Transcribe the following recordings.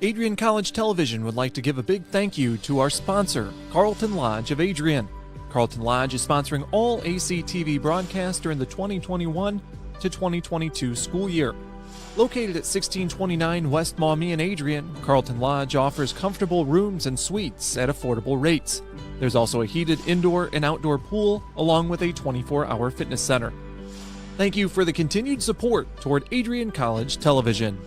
Adrian College Television would like to give a big thank you to our sponsor, Carlton Lodge of Adrian. Carlton Lodge is sponsoring all ACTV broadcasts during the 2021 to 2022 school year. Located at 1629 West Maumee in Adrian, Carlton Lodge offers comfortable rooms and suites at affordable rates. There's also a heated indoor and outdoor pool, along with a 24-hour fitness center. Thank you for the continued support toward Adrian College Television.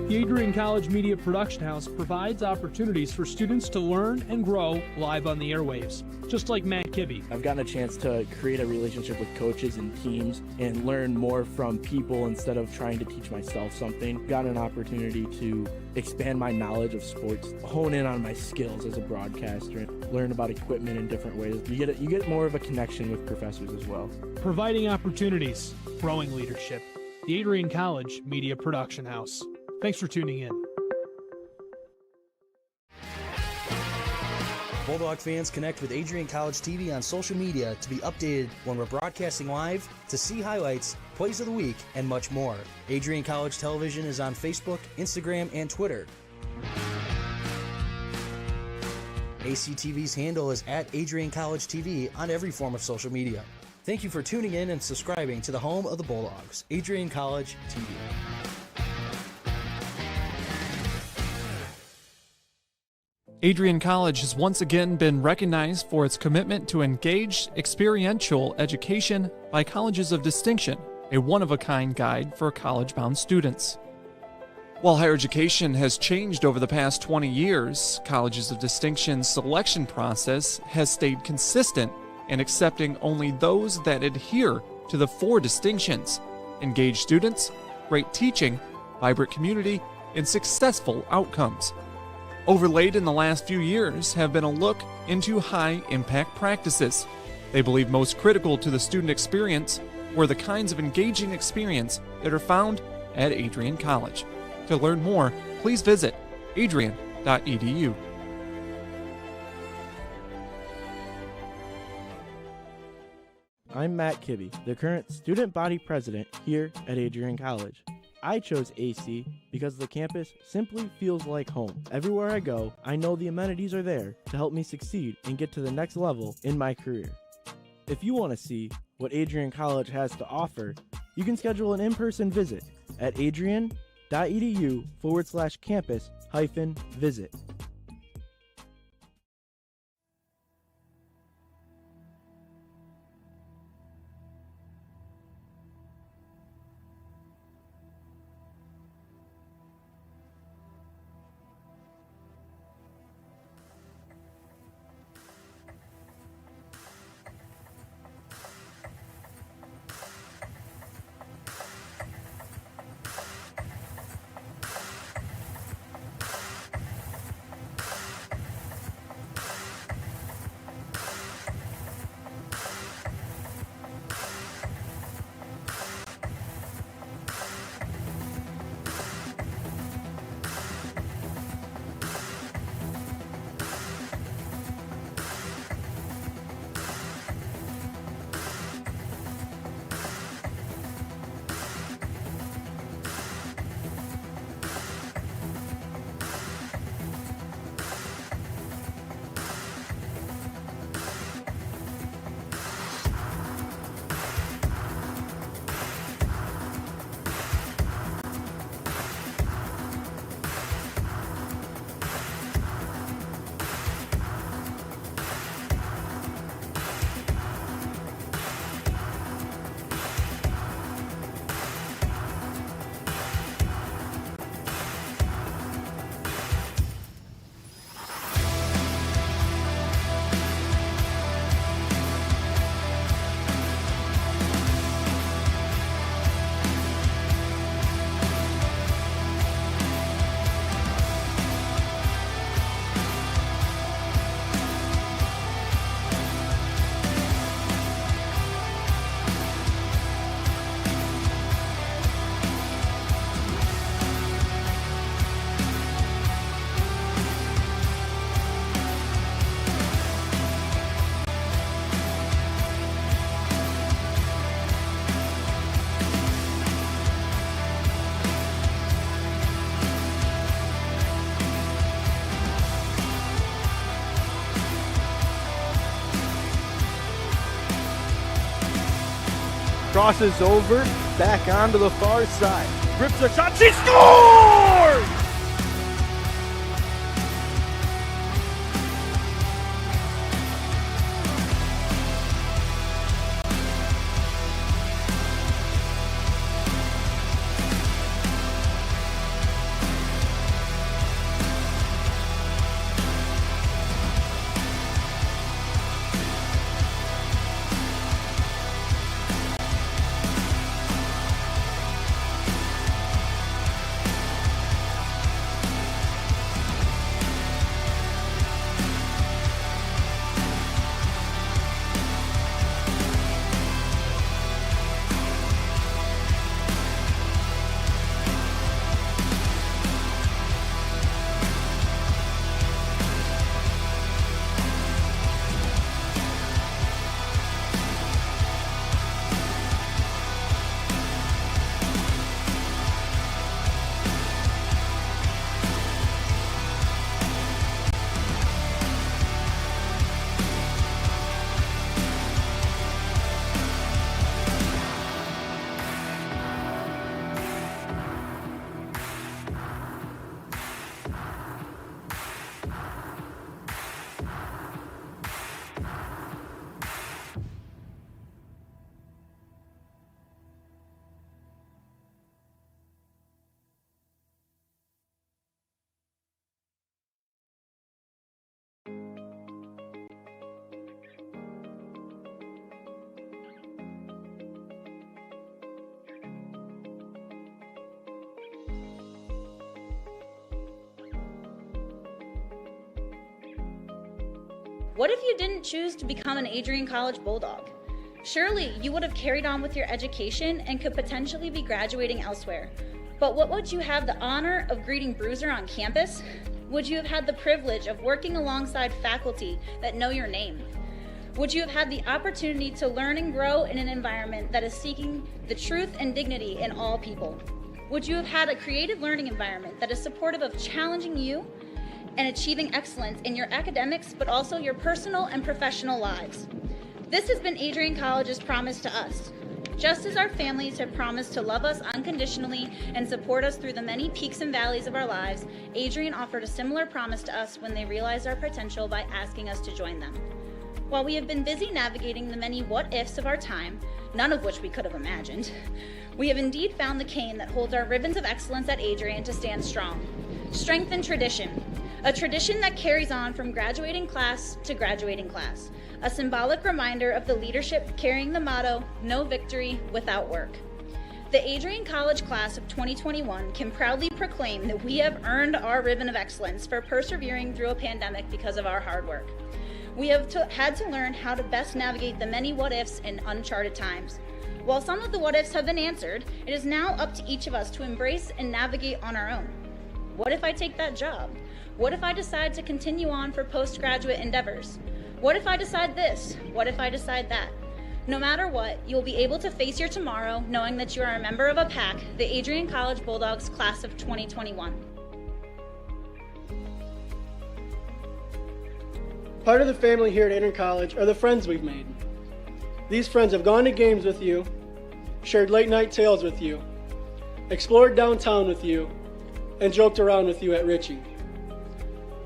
The Adrian College Media Production House provides opportunities for students to learn and grow live on the airwaves, just like Matt Kibbe. I've gotten a chance to create a relationship with coaches and teams and learn more from people instead of trying to teach myself something. Got an opportunity to expand my knowledge of sports, hone in on my skills as a broadcaster, and learn about equipment in different ways. You get more of a connection with professors as well. Providing opportunities, growing leadership. The Adrian College Media Production House. Thanks for tuning in. Bulldog fans, connect with Adrian College TV on social media to be updated when we're broadcasting live, to see highlights, plays of the week, and much more. Adrian College Television is on Facebook, Instagram, and Twitter. ACTV's handle is at Adrian College TV on every form of social media. Thank you for tuning in and subscribing to the home of the Bulldogs, Adrian College TV. Adrian College has once again been recognized for its commitment to engaged, experiential education by Colleges of Distinction, a one-of-a-kind guide for college-bound students. While higher education has changed over the past 20 years, Colleges of Distinction's selection process has stayed consistent in accepting only those that adhere to the 4 distinctions: engaged students, great teaching, vibrant community, and successful outcomes. Overlaid in the last few years have been a look into high-impact practices. They believe most critical to the student experience were the kinds of engaging experience that are found at Adrian College. To learn more, please visit adrian.edu. I'm Matt Kibbe, the current student body president here at Adrian College. I chose AC because the campus simply feels like home. Everywhere I go, I know the amenities are there to help me succeed and get to the next level in my career. If you want to see what Adrian College has to offer, you can schedule an in-person visit at adrian.edu/campus-visit. crosses over, back onto the far side. Rips a shot, she scores! What if you didn't choose to become an Adrian College Bulldog? Surely you would have carried on with your education and could potentially be graduating elsewhere. But what would you have the honor of greeting Bruiser on campus? Would you have had the privilege of working alongside faculty that know your name? Would you have had the opportunity to learn and grow in an environment that is seeking the truth and dignity in all people? Would you have had a creative learning environment that is supportive of challenging you and achieving excellence in your academics, but also your personal and professional lives? This has been Adrian College's promise to us. Just as our families have promised to love us unconditionally and support us through the many peaks and valleys of our lives, Adrian offered a similar promise to us when they realized our potential by asking us to join them. While we have been busy navigating the many what-ifs of our time, none of which we could have imagined, we have indeed found the cane that holds our ribbons of excellence at Adrian to stand strong. Strength and tradition. A tradition that carries on from graduating class to graduating class. A symbolic reminder of the leadership carrying the motto, no victory without work. The Adrian College class of 2021 can proudly proclaim that we have earned our ribbon of excellence for persevering through a pandemic because of our hard work. We have had to learn how to best navigate the many what-ifs in uncharted times. While some of the what-ifs have been answered, it is now up to each of us to embrace and navigate on our own. What if I take that job? What if I decide to continue on for postgraduate endeavors? What if I decide this? What if I decide that? No matter what, you'll be able to face your tomorrow knowing that you are a member of a pack, the Adrian College Bulldogs class of 2021. Part of the family here at Adrian College are the friends we've made. These friends have gone to games with you, shared late night tales with you, explored downtown with you, and joked around with you at Ritchie.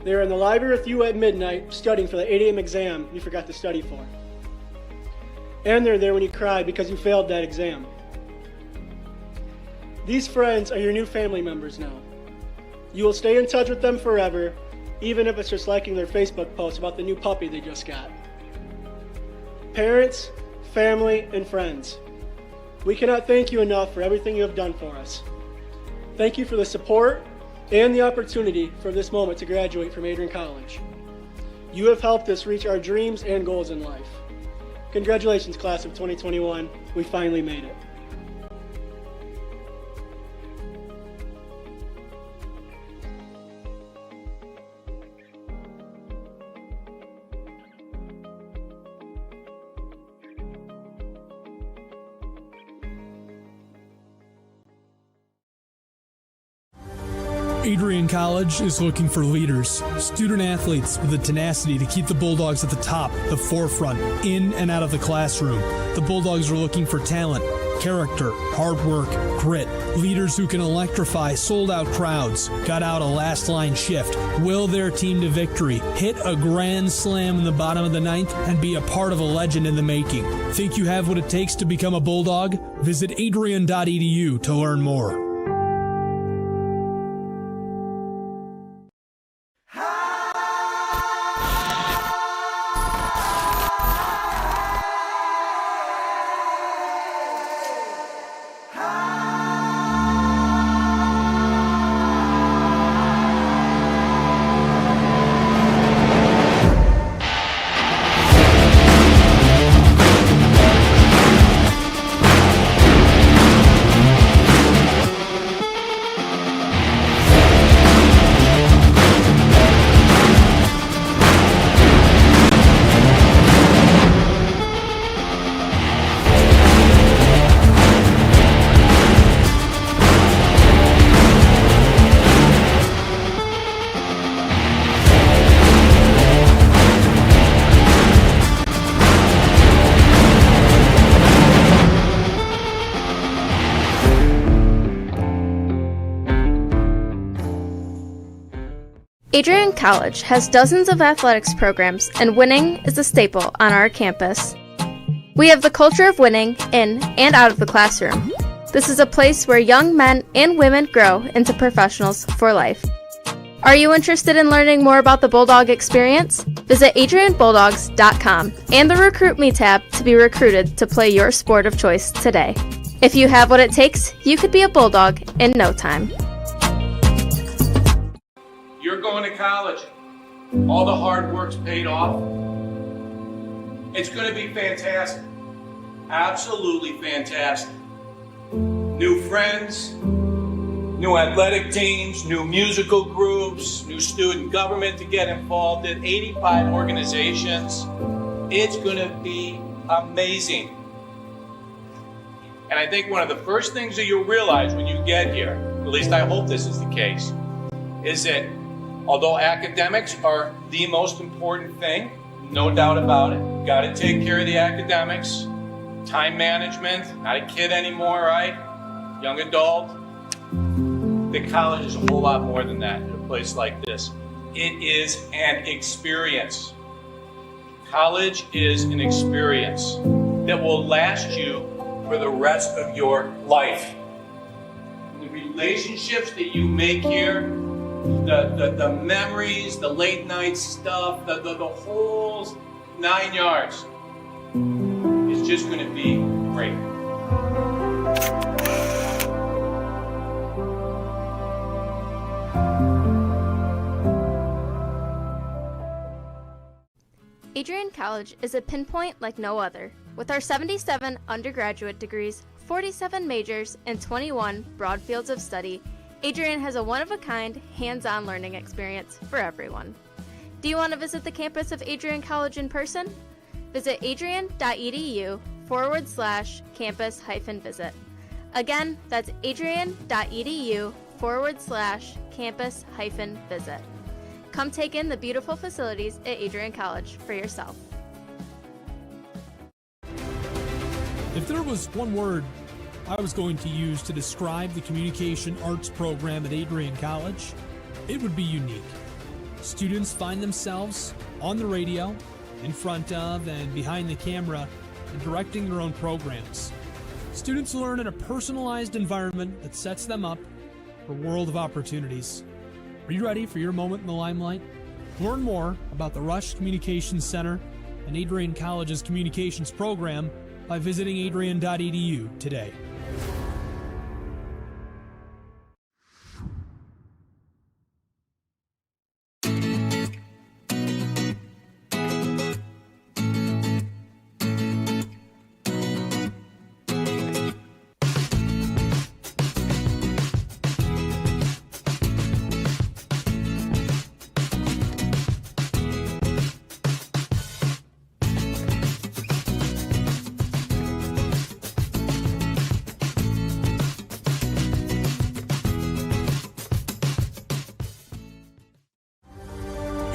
They were in the library with you at midnight studying for the 8 a.m. exam you forgot to study for. And they're there when you cried because you failed that exam. These friends are your new family members now. You will stay in touch with them forever, even if it's just liking their Facebook post about the new puppy they just got. Parents, family, and friends, we cannot thank you enough for everything you have done for us. Thank you for the support and the opportunity for this moment to graduate from Adrian College. You have helped us reach our dreams and goals in life. Congratulations, class of 2021. We finally made it. Adrian College is looking for leaders, student athletes with the tenacity to keep the Bulldogs at the top, the forefront, in and out of the classroom. The Bulldogs are looking for talent, Character, hard work, grit, leaders who can electrify sold-out crowds, got out a last-line shift, will their team to victory, hit a grand slam in the bottom of the ninth, and be a part of a legend in the making. Think you have what it takes to become a Bulldog? Visit adrian.edu to learn more. Adrian College has dozens of athletics programs, and winning is a staple on our campus. We have the culture of winning in and out of the classroom. This is a place where young men and women grow into professionals for life. Are you interested in learning more about the Bulldog experience? Visit adrianbulldogs.com and the Recruit Me tab to be recruited to play your sport of choice today. If you have what it takes, you could be a Bulldog in no time. You're going to college. All the hard work's paid off. It's going to be fantastic. Absolutely fantastic. New friends, new athletic teams, new musical groups, new student government to get involved in, 85 organizations. It's going to be amazing. And I think one of the first things that you'll realize when you get here, at least I hope this is the case, is that although academics are the most important thing, no doubt about it, got to take care of the academics, time management, not a kid anymore, right? Young adult. The college is a whole lot more than that in a place like this. It is an experience. College is an experience that will last you for the rest of your life. The relationships that you make here, the memories, the late night stuff, the whole 9 yards is just going to be great. Adrian College is a pinpoint like no other. With our 77 undergraduate degrees, 47 majors, and 21 broad fields of study, Adrian has a one-of-a-kind, hands-on learning experience for everyone. Do you want to visit the campus of Adrian College in person? Visit adrian.edu/campus-visit. Again, that's adrian.edu/campus-visit. Come take in the beautiful facilities at Adrian College for yourself. If there was one word I was going to use to describe the communication arts program at Adrian College, it would be unique. Students find themselves on the radio, in front of and behind the camera, and directing their own programs. Students learn in a personalized environment that sets them up for a world of opportunities. Are you ready for your moment in the limelight? Learn more about the Rush Communications Center and Adrian College's communications program by visiting adrian.edu today.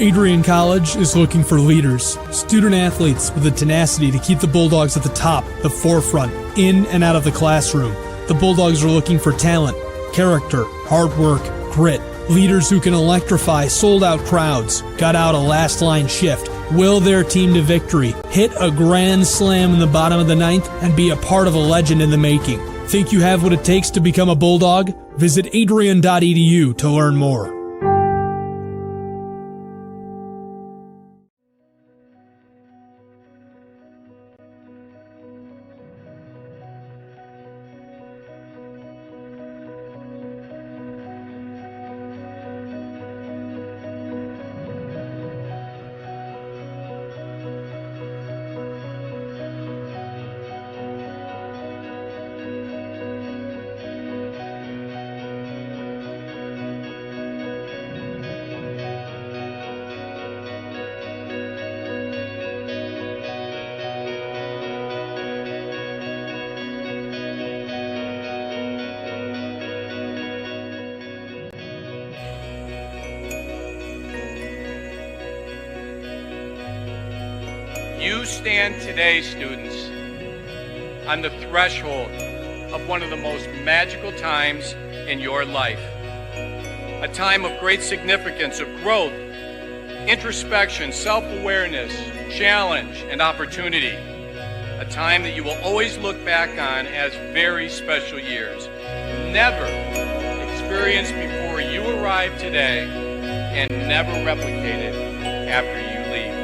Adrian College is looking for leaders, student athletes with the tenacity to keep the Bulldogs at the top, the forefront, in and out of the classroom. The Bulldogs are looking for talent, character, hard work, grit, leaders who can electrify sold-out crowds, gut out a last-line shift, will their team to victory, hit a grand slam in the bottom of the ninth, and be a part of a legend in the making. Think you have what it takes to become a Bulldog? Visit adrian.edu to learn more. You stand today, students, on the threshold of one of the most magical times in your life. A time of great significance, of growth, introspection, self-awareness, challenge, and opportunity. A time that you will always look back on as very special years. Never experienced before you arrived today and never replicated after you leave.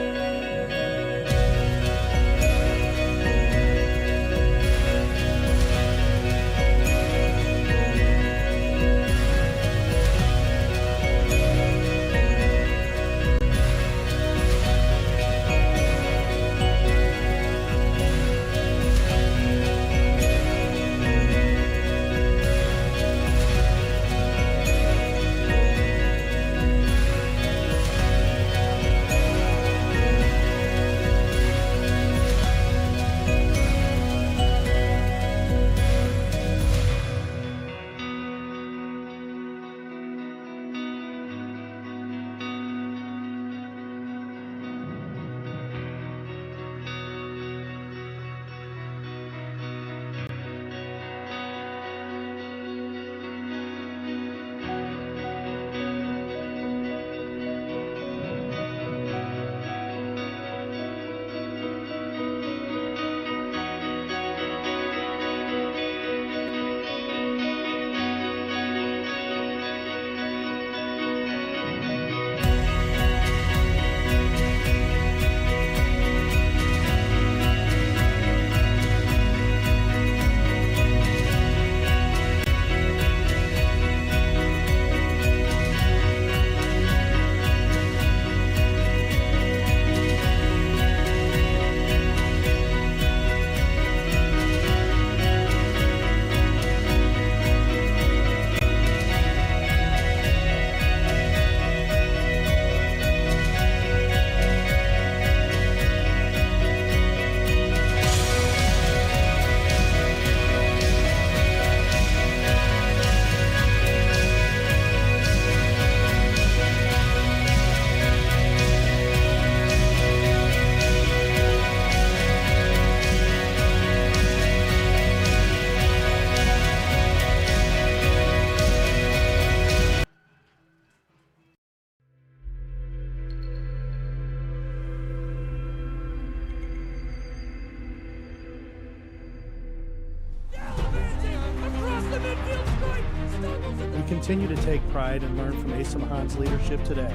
We continue to take pride and learn from Asa Mahan's leadership today.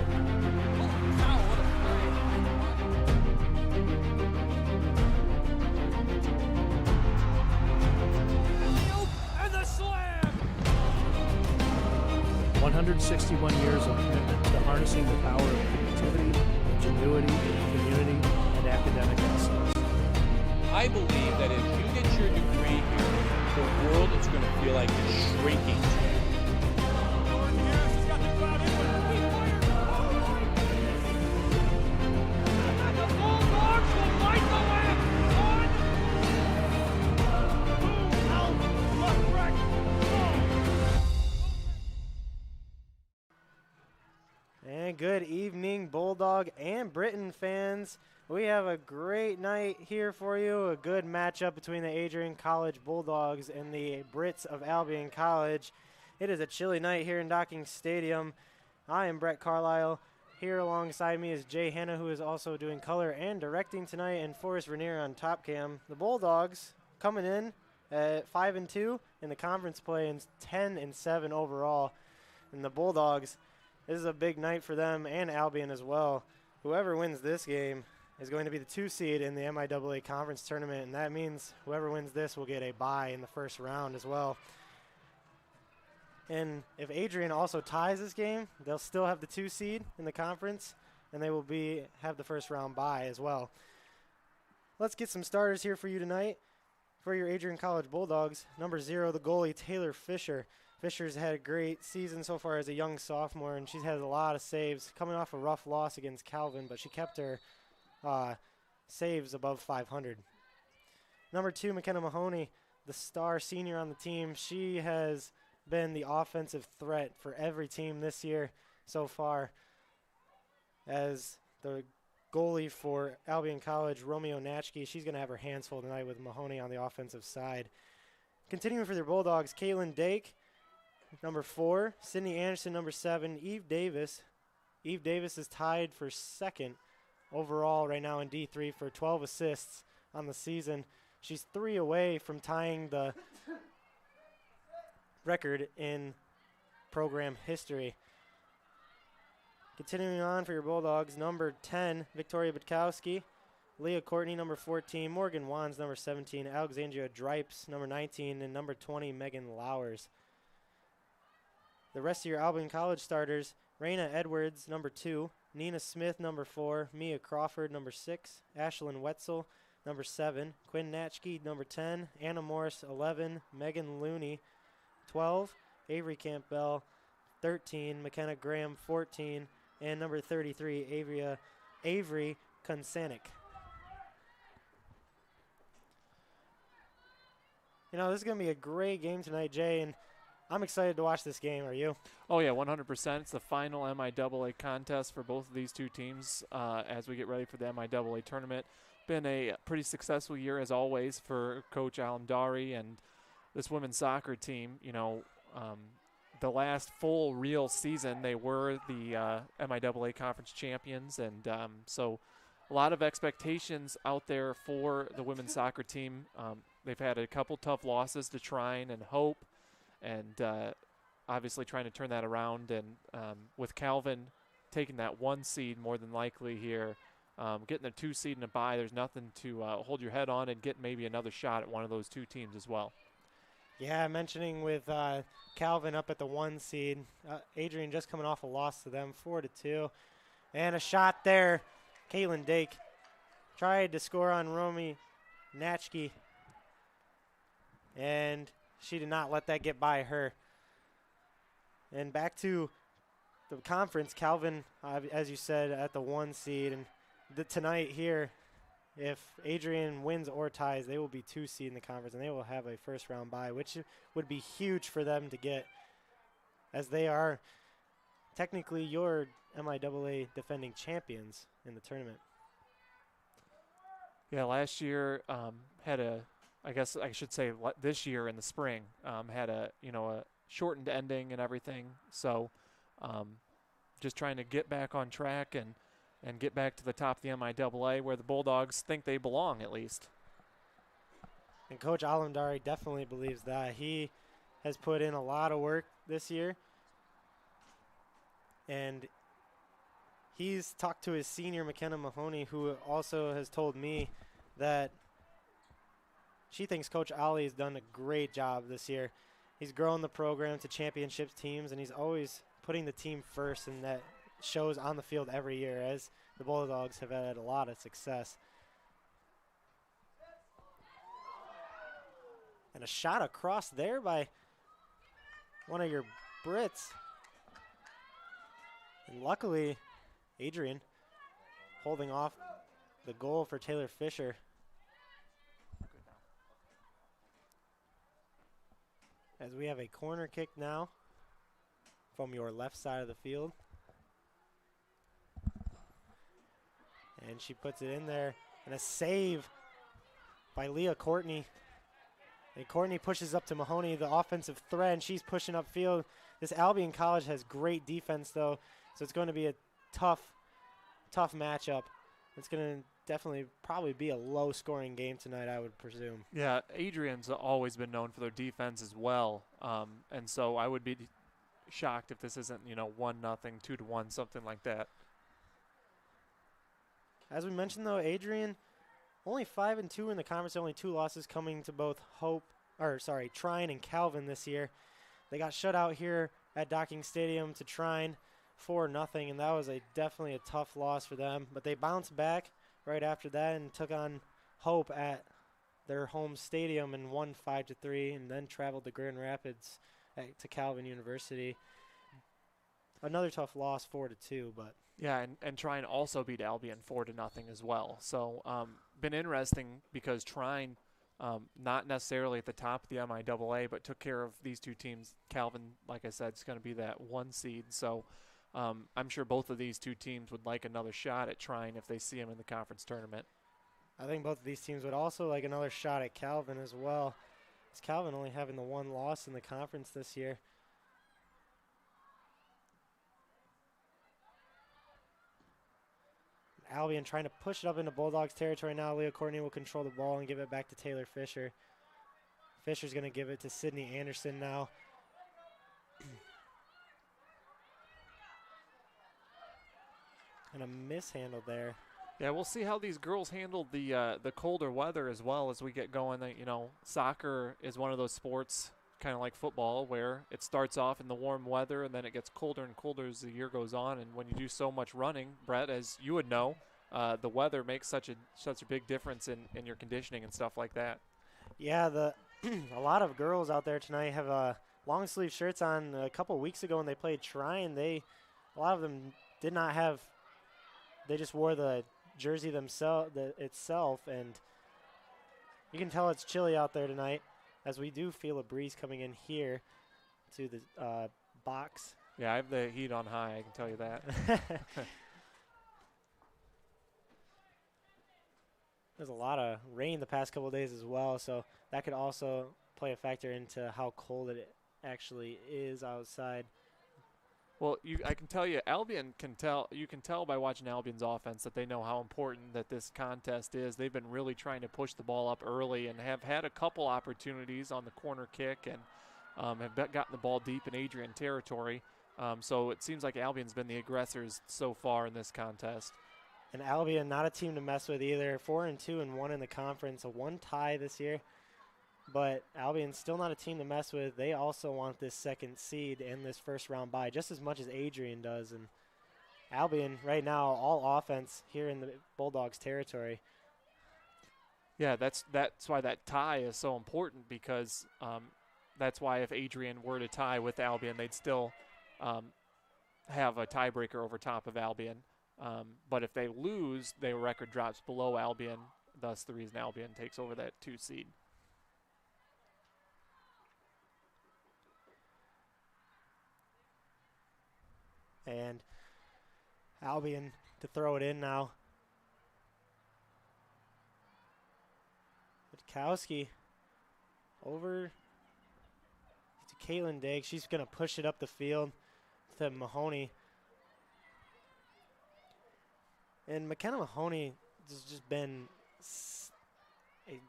And the slam! 161 years of commitment to harnessing the power of creativity, ingenuity, community, and academic excellence. I believe that if you get your degree here, the world is going to feel like it's shrinking. And good evening, Bulldog and Britain fans. We have a great night here for you, a good matchup between the Adrian College Bulldogs and the Brits of Albion College. It is a chilly night here in Docking Stadium. I am Brett Carlisle. Here alongside me is Jay Hanna, who is also doing color and directing tonight, and Forrest Vernier on top cam. The Bulldogs coming in at 5-2 in the conference play and 10-7 overall. And the Bulldogs, this is a big night for them and Albion as well. Whoever wins this game is going to be the 2 seed in the MIAA conference tournament, and that means whoever wins this will get a bye in the first round as well. And if Adrian also ties this game, they'll still have the 2 seed in the conference, and they will have the first round bye as well. Let's get some starters here for you tonight. For your Adrian College Bulldogs, number 0, the goalie, Taylor Fisher. Fisher's had a great season so far as a young sophomore, and she's had a lot of saves, coming off a rough loss against Calvin, but she kept her saves above 500. Number 2, McKenna Mahoney, the star senior on the team. She has been the offensive threat for every team this year so far, as the goalie for Albion College, Romeo Natchke. She's going to have her hands full tonight with Mahoney on the offensive side. Continuing for their Bulldogs, Caitlin Dake, number 4, Sydney Anderson, number 7, Eve Davis. Eve Davis is tied for second overall right now in D3 for 12 assists on the season. She's 3 away from tying the record in program history. Continuing on for your Bulldogs, number 10, Victoria Butkowski, Leah Courtney, number 14, Morgan Wands, number 17, Alexandria Dripes, number 19, and number 20, Megan Lowers. The rest of your Albion College starters, Raina Edwards, number 2, Nina Smith, number 4, Mia Crawford, number 6, Ashlyn Wetzel, number 7, Quinn Natchke, number 10, Anna Morris, 11, Megan Looney, 12, Avery Campbell, 13, McKenna Graham, 14, and number 33, Avery Konsanik. You know, this is going to be a great game tonight, Jay, and I'm excited to watch this game. Are you? Oh, yeah, 100%. It's the final MIAA contest for both of these two teams as we get ready for the MIAA tournament. Been a pretty successful year, as always, for Coach Alamdari and this women's soccer team. You know, the last full real season, they were the MIAA conference champions, and so a lot of expectations out there for the women's soccer team. They've had a couple tough losses to Trine and Hope, and obviously trying to turn that around. And with Calvin taking that 1 seed more than likely here, getting a 2 seed and a bye, there's nothing to hold your head on and get maybe another shot at one of those 2 teams as well. Yeah, mentioning with Calvin up at the 1 seed, Adrian just coming off a loss to them, 4-2. And a shot there. Caitlin Dake tried to score on Romy Natchke, and she did not let that get by her. And back to the conference, Calvin, as you said, at the 1 seed. And tonight here, if Adrian wins or ties, they will be 2 seed in the conference, and they will have a first round bye, which would be huge for them to get, as they are technically your MIAA defending champions in the tournament. Yeah, last year had a, I guess I should say this year in the spring, had a shortened ending and everything. So just trying to get back on track and get back to the top of the MIAA where the Bulldogs think they belong, at least. And Coach Alamdari definitely believes that. He has put in a lot of work this year, and he's talked to his senior, McKenna Mahoney, who also has told me that she thinks Coach Ali has done a great job this year. He's grown the program to championship teams, and he's always putting the team first, and that shows on the field every year, as the Bulldogs have had a lot of success. And a shot across there by one of your Brits. And luckily, Adrian holding off the goal for Taylor Fisher. As we have a corner kick now from your left side of the field. And she puts it in there. And a save by Leah Courtney. And Courtney pushes up to Mahoney, the offensive threat, and she's pushing upfield. This Albion College has great defense, though, so it's going to be a tough matchup. It's going to definitely probably be a low-scoring game tonight, I would presume. Yeah, Adrian's always been known for their defense as well, and so I would be shocked if this isn't 1-0, 2-1, something like that. As we mentioned, though, Adrian only 5-2 in the conference, only 2 losses coming to both Trine and Calvin this year. They got shut out here at Docking Stadium to Trine 4-0, and that was definitely a tough loss for them. But they bounced back right after that and took on Hope at their home stadium and won 5-3, and then traveled to Grand Rapids to Calvin University. Another tough loss, 4-2, but. Yeah, and Trine also beat Albion 4-0 as well. So been interesting because Trine, not necessarily at the top of the MIAA, but took care of these two teams. Calvin, like I said, is going to be that 1 seed. So I'm sure both of these two teams would like another shot at Trine if they see him in the conference tournament. I think both of these teams would also like another shot at Calvin as well. It's Calvin only having the 1 loss in the conference this year. Albion trying to push it up into Bulldogs territory now. Leah Courtney will control the ball and give it back to Taylor Fisher. Fisher's going to give it to Sydney Anderson now. And a mishandle there. Yeah, we'll see how these girls handle the colder weather as well as we get going. Soccer is one of those sports, kind of like football, where it starts off in the warm weather and then it gets colder and colder as the year goes on. And when you do so much running, Brett, as you would know, the weather makes such a big difference in your conditioning and stuff like that. Yeah, a lot of girls out there tonight have long sleeve shirts on. A couple weeks ago when they played Trine, a lot of them did not have. They just wore the jersey itself, and you can tell it's chilly out there tonight, as we do feel a breeze coming in here to the box. Yeah, I have the heat on high, I can tell you that. There's a lot of rain the past couple of days as well, so that could also play a factor into how cold it actually is outside. Well, I can tell you, you can tell by watching Albion's offense that they know how important that this contest is. They've been really trying to push the ball up early and have had a couple opportunities on the corner kick and have gotten the ball deep in Adrian territory. So it seems like Albion's been the aggressors so far in this contest. And Albion, not a team to mess with either. 4-2 and 1 in the conference, a 1 tie this year. But Albion's still not a team to mess with. They also want this 2nd seed and this first round bye just as much as Adrian does. And Albion right now, all offense here in the Bulldogs territory. Yeah, that's why that tie is so important, because that's why if Adrian were to tie with Albion, they'd still have a tiebreaker over top of Albion. But if they lose, their record drops below Albion, thus the reason Albion takes over that 2 seed. And Albion to throw it in now. Witkowski over to Caitlin Diggs. She's going to push it up the field to Mahoney. And McKenna Mahoney has just been a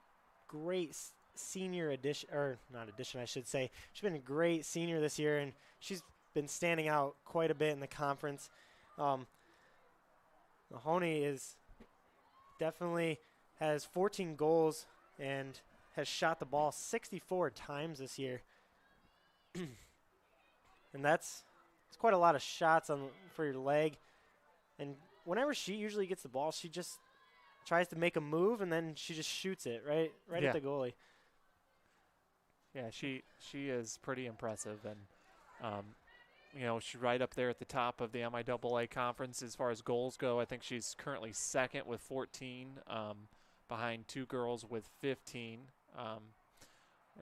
great senior addition, or not addition, I should say. She's been a great senior this year, and she's been standing out quite a bit in the conference. Mahoney definitely has 14 goals and has shot the ball 64 times this year. And it's quite a lot of shots for your leg. And whenever she usually gets the ball, she just tries to make a move and then she just shoots it right at the goalie. Yeah, she is pretty impressive, and she's right up there at the top of the MIAA conference as far as goals go. I think she's currently 2nd with 14, behind 2 girls with 15.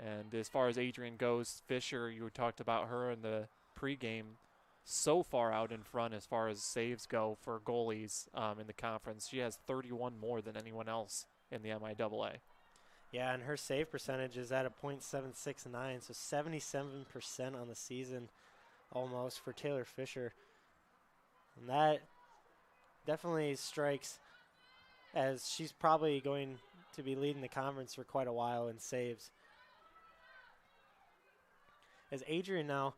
And as far as Adrian goes, Fisher, you talked about her in the pregame so far out in front as far as saves go for goalies in the conference. She has 31 more than anyone else in the MIAA. Yeah, and her save percentage is at a .769, so 77% on the season almost for Taylor Fisher. And that definitely strikes as she's probably going to be leading the conference for quite a while in saves. As Adrian now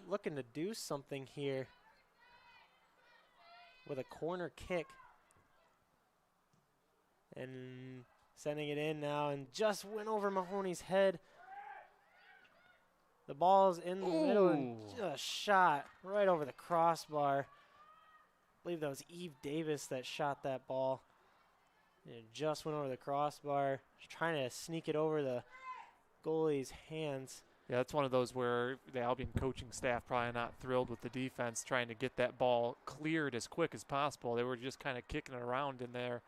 looking to do something here with a corner kick. And sending it in now and just went over Mahoney's head. The ball's in the middle and just shot right over the crossbar. I believe that was Eve Davis that shot that ball. And it just went over the crossbar. Just trying to sneak it over the goalie's hands. Yeah, that's one of those where the Albion coaching staff probably not thrilled with the defense trying to get that ball cleared as quick as possible. They were just kind of kicking it around in there,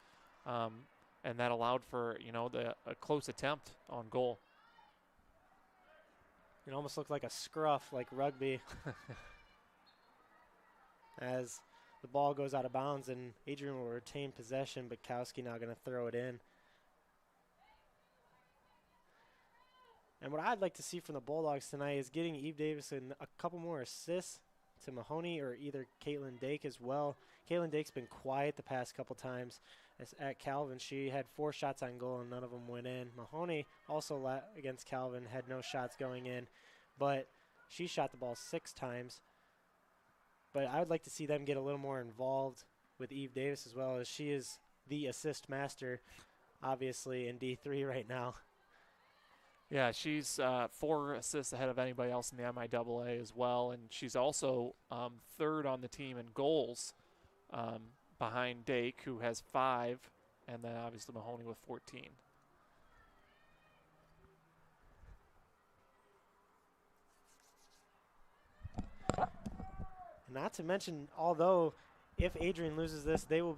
and that allowed for, a close attempt on goal. It almost looked like a scruff, like rugby. As the ball goes out of bounds, and Adrian will retain possession, but Kowski now going to throw it in. And what I'd like to see from the Bulldogs tonight is getting Eve Davis a couple more assists to Mahoney or either Caitlin Dake as well. Caitlin Dake's been quiet the past couple times. At Calvin, she had 4 shots on goal and none of them went in. Mahoney also against Calvin had no shots going in, but she shot the ball 6 times. But I would like to see them get a little more involved with Eve Davis as well, as she is the assist master, obviously, in D3 right now. Yeah, she's 4 assists ahead of anybody else in the MIAA as well, and she's also 3rd on the team in goals behind Dake, who has 5, and then obviously Mahoney with 14. Not to mention, although if Adrian loses this, they will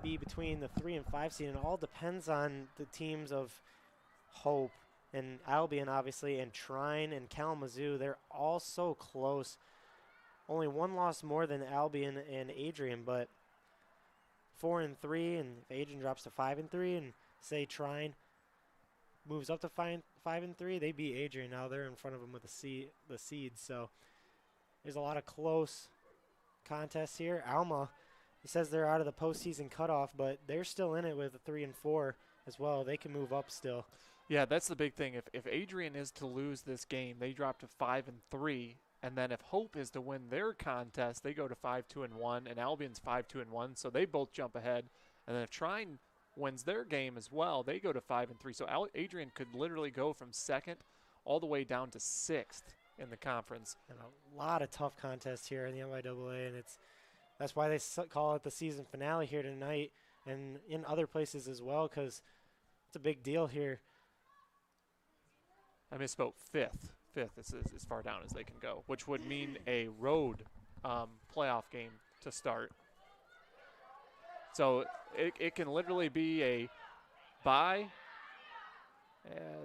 be between the 3 and 5 seed, and it all depends on the teams of Hope and Albion, obviously, and Trine and Kalamazoo. They're all so close. Only 1 loss more than Albion and Adrian, but 4 and 3, and if Adrian drops to 5 and 3, and say Trine moves up to 5 and 3, they beat Adrian. Now they're in front of them with the seeds. So there's a lot of close contests here. Alma, he says they're out of the postseason cutoff, but they're still in it with a 3 and 4 as well. They can move up still. Yeah, that's the big thing. If Adrian is to lose this game, they drop to 5 and 3, and then if Hope is to win their contest, they go to 5-2 and 1, and Albion's 5-2 and 1, so they both jump ahead. And then if Trine wins their game as well, they go to 5 and 3. So Adrian could literally go from 2nd all the way down to 6th in the conference. And a lot of tough contests here in the MIAA, and that's why they call it the season finale here tonight, and in other places as well, because it's a big deal here. I misspoke. 5th. 5th is as far down as they can go, which would mean a road playoff game to start. So it can literally be a bye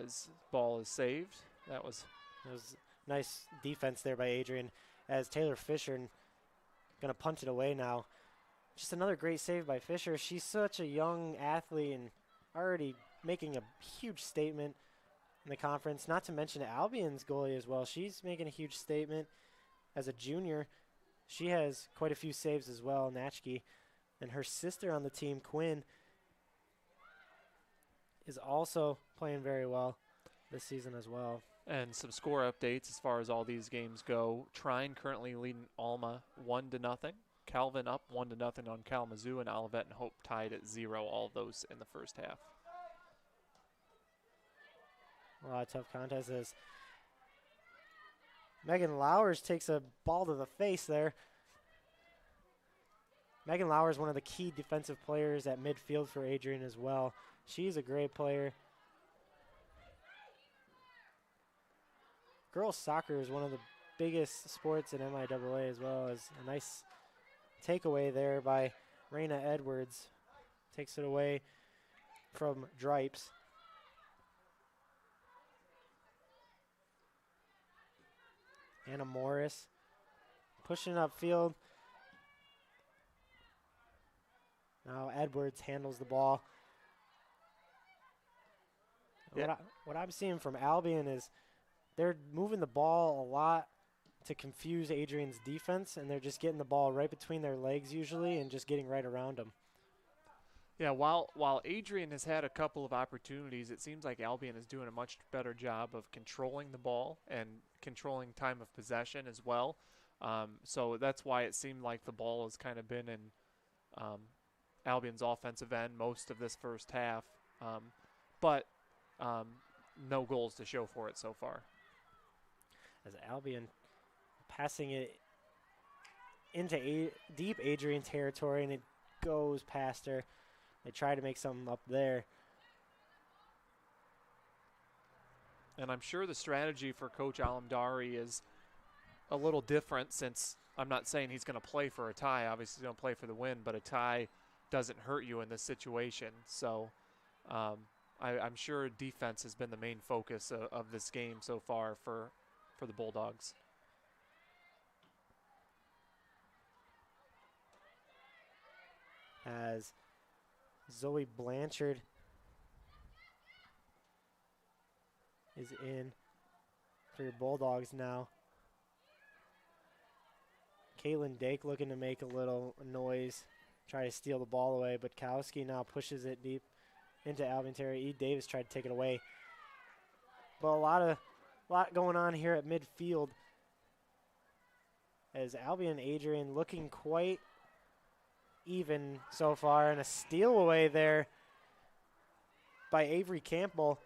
as ball is saved. That was nice defense there by Adrian, as Taylor Fisher going to punch it away now. Just another great save by Fisher. She's such a young athlete and already making a huge statement in the conference, not to mention Albion's goalie as well. She's making a huge statement as a junior. She has quite a few saves as well, Natchke. And her sister on the team, Quinn, is also playing very well this season as well. And some score updates as far as all these games go. Trine currently leading Alma 1-0. Calvin up 1-0 on Kalamazoo, and Olivet and Hope tied at 0, all of those in the first half. A lot of tough contests as Megan Lowers takes a ball to the face there. Megan Lowers is one of the key defensive players at midfield for Adrian as well. She's a great player. Girls soccer is one of the biggest sports in MIAA as well, as a nice takeaway there by Raina Edwards. Takes it away from Dripes. Anna Morris pushing upfield. Now Edwards handles the ball. Yeah. What I'm seeing from Albion is they're moving the ball a lot to confuse Adrian's defense, and they're just getting the ball right between their legs usually and just getting right around them. Yeah, while Adrian has had a couple of opportunities, it seems like Albion is doing a much better job of controlling the ball and controlling time of possession as well. So that's why it seemed like the ball has kind of been in Albion's offensive end most of this first half. But no goals to show for it so far. As Albion passing it into deep Adrian territory, and it goes past her. They try to make something up there. And I'm sure the strategy for Coach Alamdari is a little different, since I'm not saying he's going to play for a tie. Obviously, he's going to play for the win, but a tie doesn't hurt you in this situation. So I'm sure defense has been the main focus of this game so far for the Bulldogs. As Zoe Blanchard is in for your Bulldogs now. Caitlin Dake looking to make a little noise, try to steal the ball away, but Kowski now pushes it deep into Albion territory. E. Davis tried to take it away. But a lot going on here at midfield, as Albion and Adrian looking quite even so far, and a steal away there by Avery Campbell.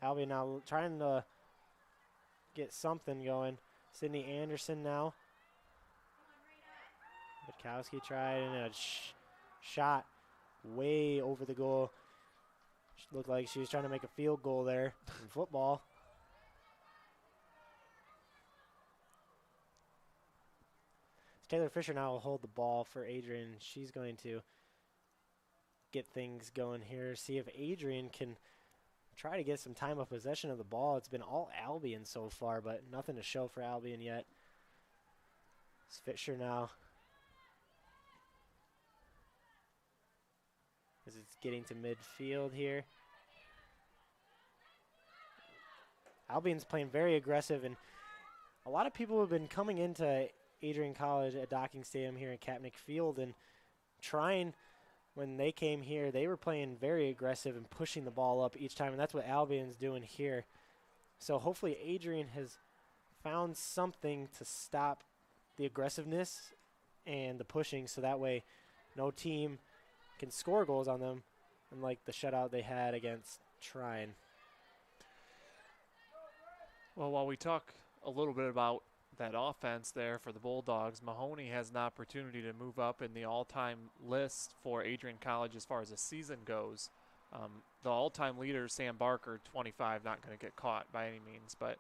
Albion now trying to get something going. Sydney Anderson now. Butkowski tried, and a shot way over the goal. Looked like she was trying to make a field goal there in football. Taylor Fisher now will hold the ball for Adrian. She's going to get things going here, see if Adrian can try to get some time of possession of the ball. It's been all Albion so far, but nothing to show for Albion yet. It's Fisher now, as it's getting to midfield here. Albion's playing very aggressive, and a lot of people have been coming into Adrian College at Docking Stadium here in Kapnick Field and trying, when they came here, they were playing very aggressive and pushing the ball up each time, and that's what Albion's doing here. So hopefully Adrian has found something to stop the aggressiveness and the pushing, so that way no team can score goals on them, unlike the shutout they had against Trine. Well, while we talk a little bit about that offense there for the Bulldogs, Mahoney has an opportunity to move up in the all-time list for Adrian College as far as the season goes. The all-time leader, Sam Barker, 25, not going to get caught by any means, but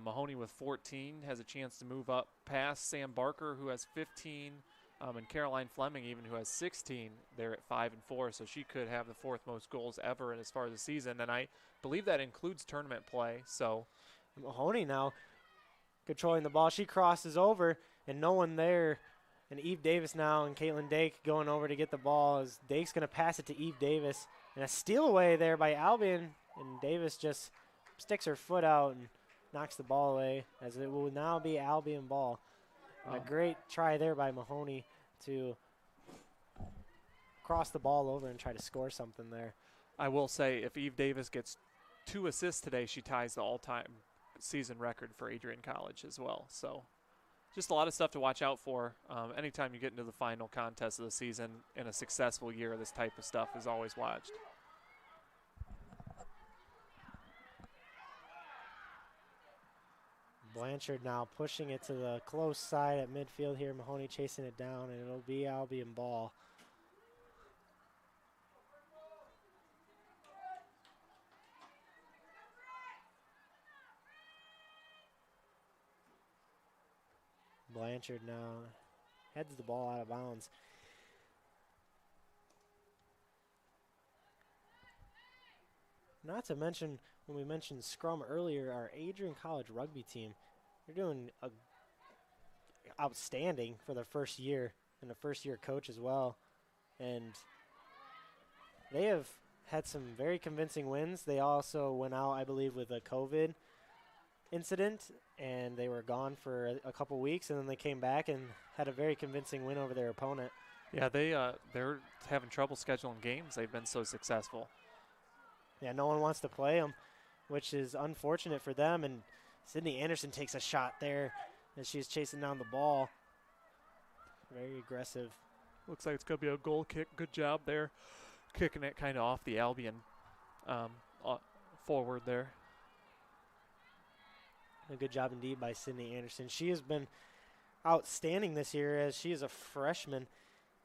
Mahoney with 14 has a chance to move up past Sam Barker, who has 15, and Caroline Fleming even, who has 16. They're at 5 and 4, so she could have the fourth most goals ever as far as the season, and I believe that includes tournament play. So Mahoney now controlling the ball. She crosses over, and no one there. And Eve Davis now and Caitlin Dake going over to get the ball, as Dake's going to pass it to Eve Davis. And a steal away there by Albion, and Davis just sticks her foot out and knocks the ball away, as it will now be Albion ball. A great try there by Mahoney to cross the ball over and try to score something there. I will say, if Eve Davis gets 2 assists today, she ties the all-time season record for Adrian College as well. So just a lot of stuff to watch out for. Anytime you get into the final contest of the season in a successful year, this type of stuff is always watched. Blanchard now pushing it to the close side at midfield here. Mahoney chasing it down, and it'll be Albion ball. Blanchard now heads the ball out of bounds. Not to mention, when we mentioned scrum earlier, our Adrian College rugby team, they're doing outstanding for their first year, and a first-year coach as well. And they have had some very convincing wins. They also went out, I believe, with a COVID incident, and they were gone for a couple weeks, and then they came back and had a very convincing win over their opponent. Yeah, they're having trouble scheduling games. They've been so successful. Yeah, no one wants to play them, which is unfortunate for them. And Sydney Anderson takes a shot there as she's chasing down the ball. Very aggressive. Looks like it's going to be a goal kick. Good job there. Kicking it kind of off the Albion forward there. A good job indeed by Sydney Anderson. She has been outstanding this year as she is a freshman,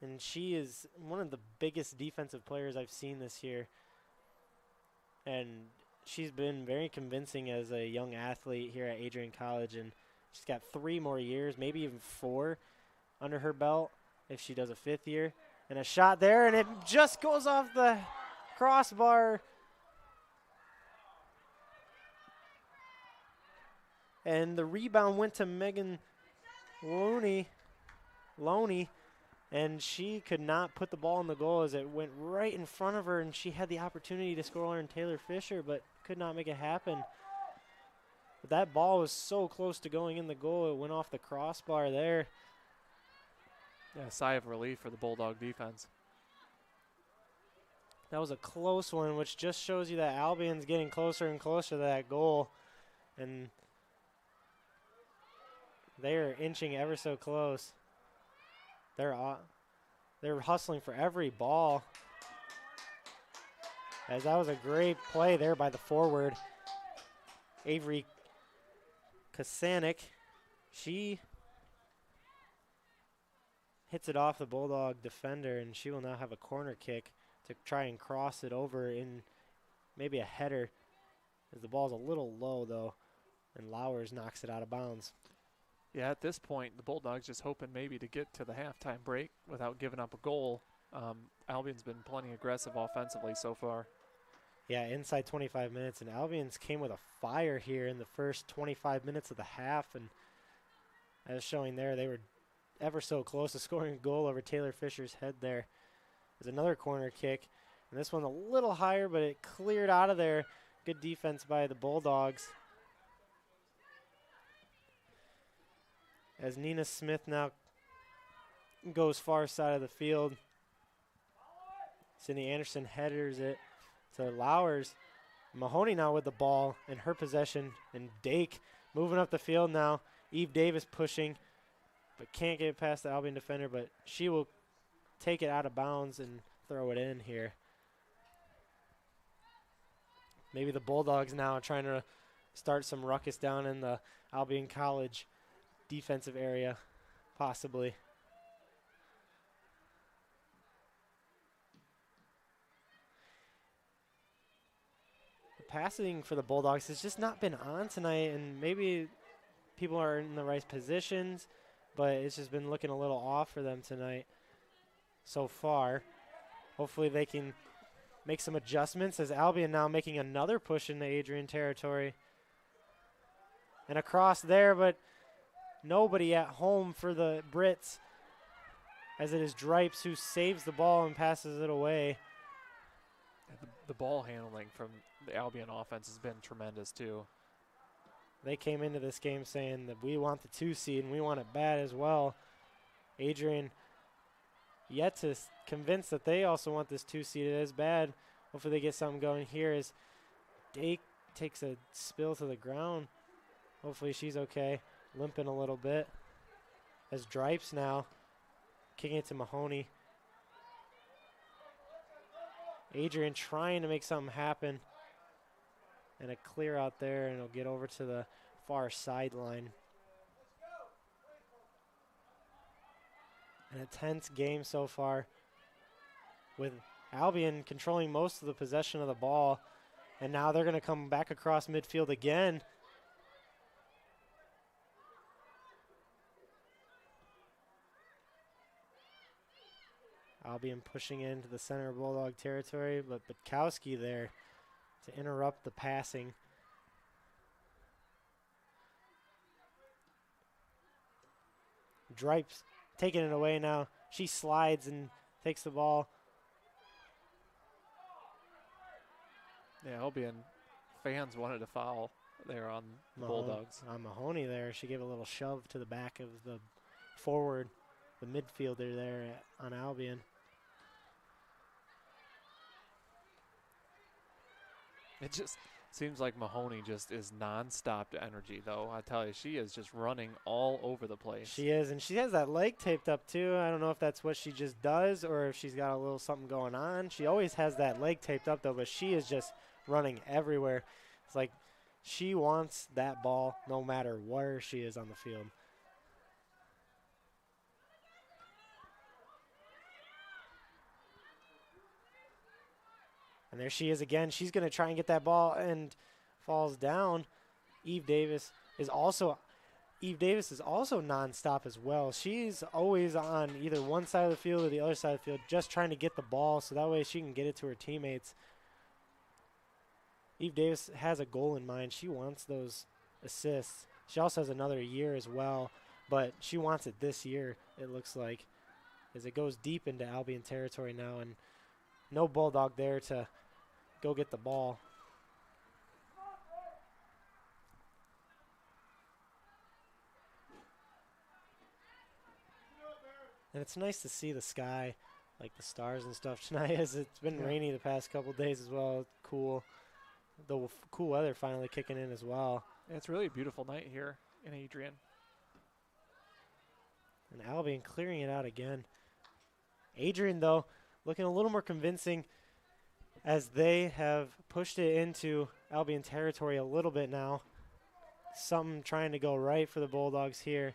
and she is one of the biggest defensive players I've seen this year. And she's been very convincing as a young athlete here at Adrian College, and she's got 3 more years, maybe even 4 under her belt if she does a 5th year. And a shot there, and it just goes off the crossbar. And the rebound went to Megan Loney, and she could not put the ball in the goal as it went right in front of her, and she had the opportunity to score on Taylor Fisher, but could not make it happen. But that ball was so close to going in the goal, it went off the crossbar there. Yeah, sigh of relief for the Bulldog defense. That was a close one, which just shows you that Albion's getting closer and closer to that goal. And they are inching ever so close. They're hustling for every ball. As that was a great play there by the forward, Avery Kasanik. She hits it off the Bulldog defender, and she will now have a corner kick to try and cross it over in maybe a header, as the ball's a little low, though, and Lowers knocks it out of bounds. Yeah, at this point, the Bulldogs just hoping maybe to get to the halftime break without giving up a goal. Albion's been plenty aggressive offensively so far. Yeah, inside 25 minutes, and Albion's came with a fire here in the first 25 minutes of the half, and as showing there, they were ever so close to scoring a goal over Taylor Fisher's head there. There's another corner kick, and this one a little higher, but it cleared out of there. Good defense by the Bulldogs. As Nina Smith now goes far side of the field. Sydney Anderson headers it to Lowers. Mahoney now with the ball in her possession, and Dake moving up the field now. Eve Davis pushing, but can't get past the Albion defender, but she will take it out of bounds and throw it in here. Maybe the Bulldogs now trying to start some ruckus down in the Albion College defensive area, possibly. The passing for the Bulldogs has just not been on tonight, and maybe people are in the right positions, but it's just been looking a little off for them tonight so far. Hopefully they can make some adjustments, as Albion now making another push in the Adrian territory. And across there, but nobody at home for the Brits, as it is Dripes who saves the ball and passes it away. The ball handling from the Albion offense has been tremendous too. They came into this game saying that we want the 2 seed and we want it bad as well. Adrian yet to convince that they also want this 2 seed. It is bad. Hopefully they get something going here as Dake takes a spill to the ground. Hopefully she's okay. Limping a little bit. As Dripes now kicking it to Mahoney. Adrian trying to make something happen. And a clear out there, and it'll get over to the far sideline. An intense game so far, with Albion controlling most of the possession of the ball. And now they're going to come back across midfield again. Albion pushing into the center of Bulldog territory, but Butkowski there to interrupt the passing. Dripes taking it away now. She slides and takes the ball. Yeah, Albion fans wanted to foul there on the Bulldogs. On Mahoney there, she gave a little shove to the back of the forward, the midfielder there on Albion. It just seems like Mahoney just is nonstop energy, though. I tell you, she is just running all over the place. She is, and she has that leg taped up too. I don't know if that's what she just does or if she's got a little something going on. She always has that leg taped up though, but she is just running everywhere. It's like she wants that ball no matter where she is on the field. And there she is again. She's going to try and get that ball and falls down. Eve Davis is also nonstop as well. She's always on either one side of the field or the other side of the field just trying to get the ball so that way she can get it to her teammates. Eve Davis has a goal in mind. She wants those assists. She also has another year as well, but she wants it this year, it looks like, as it goes deep into Albion territory now, and no Bulldog there to go get the ball. And it's nice to see the sky, like the stars and stuff tonight, as it's been rainy the past couple days as well. It's cool. The cool weather finally kicking in as well. Yeah, it's really a beautiful night here in Adrian. And Albion clearing it out again. Adrian, though, looking a little more convincing as they have pushed it into Albion territory a little bit now. Something trying to go right for the Bulldogs here.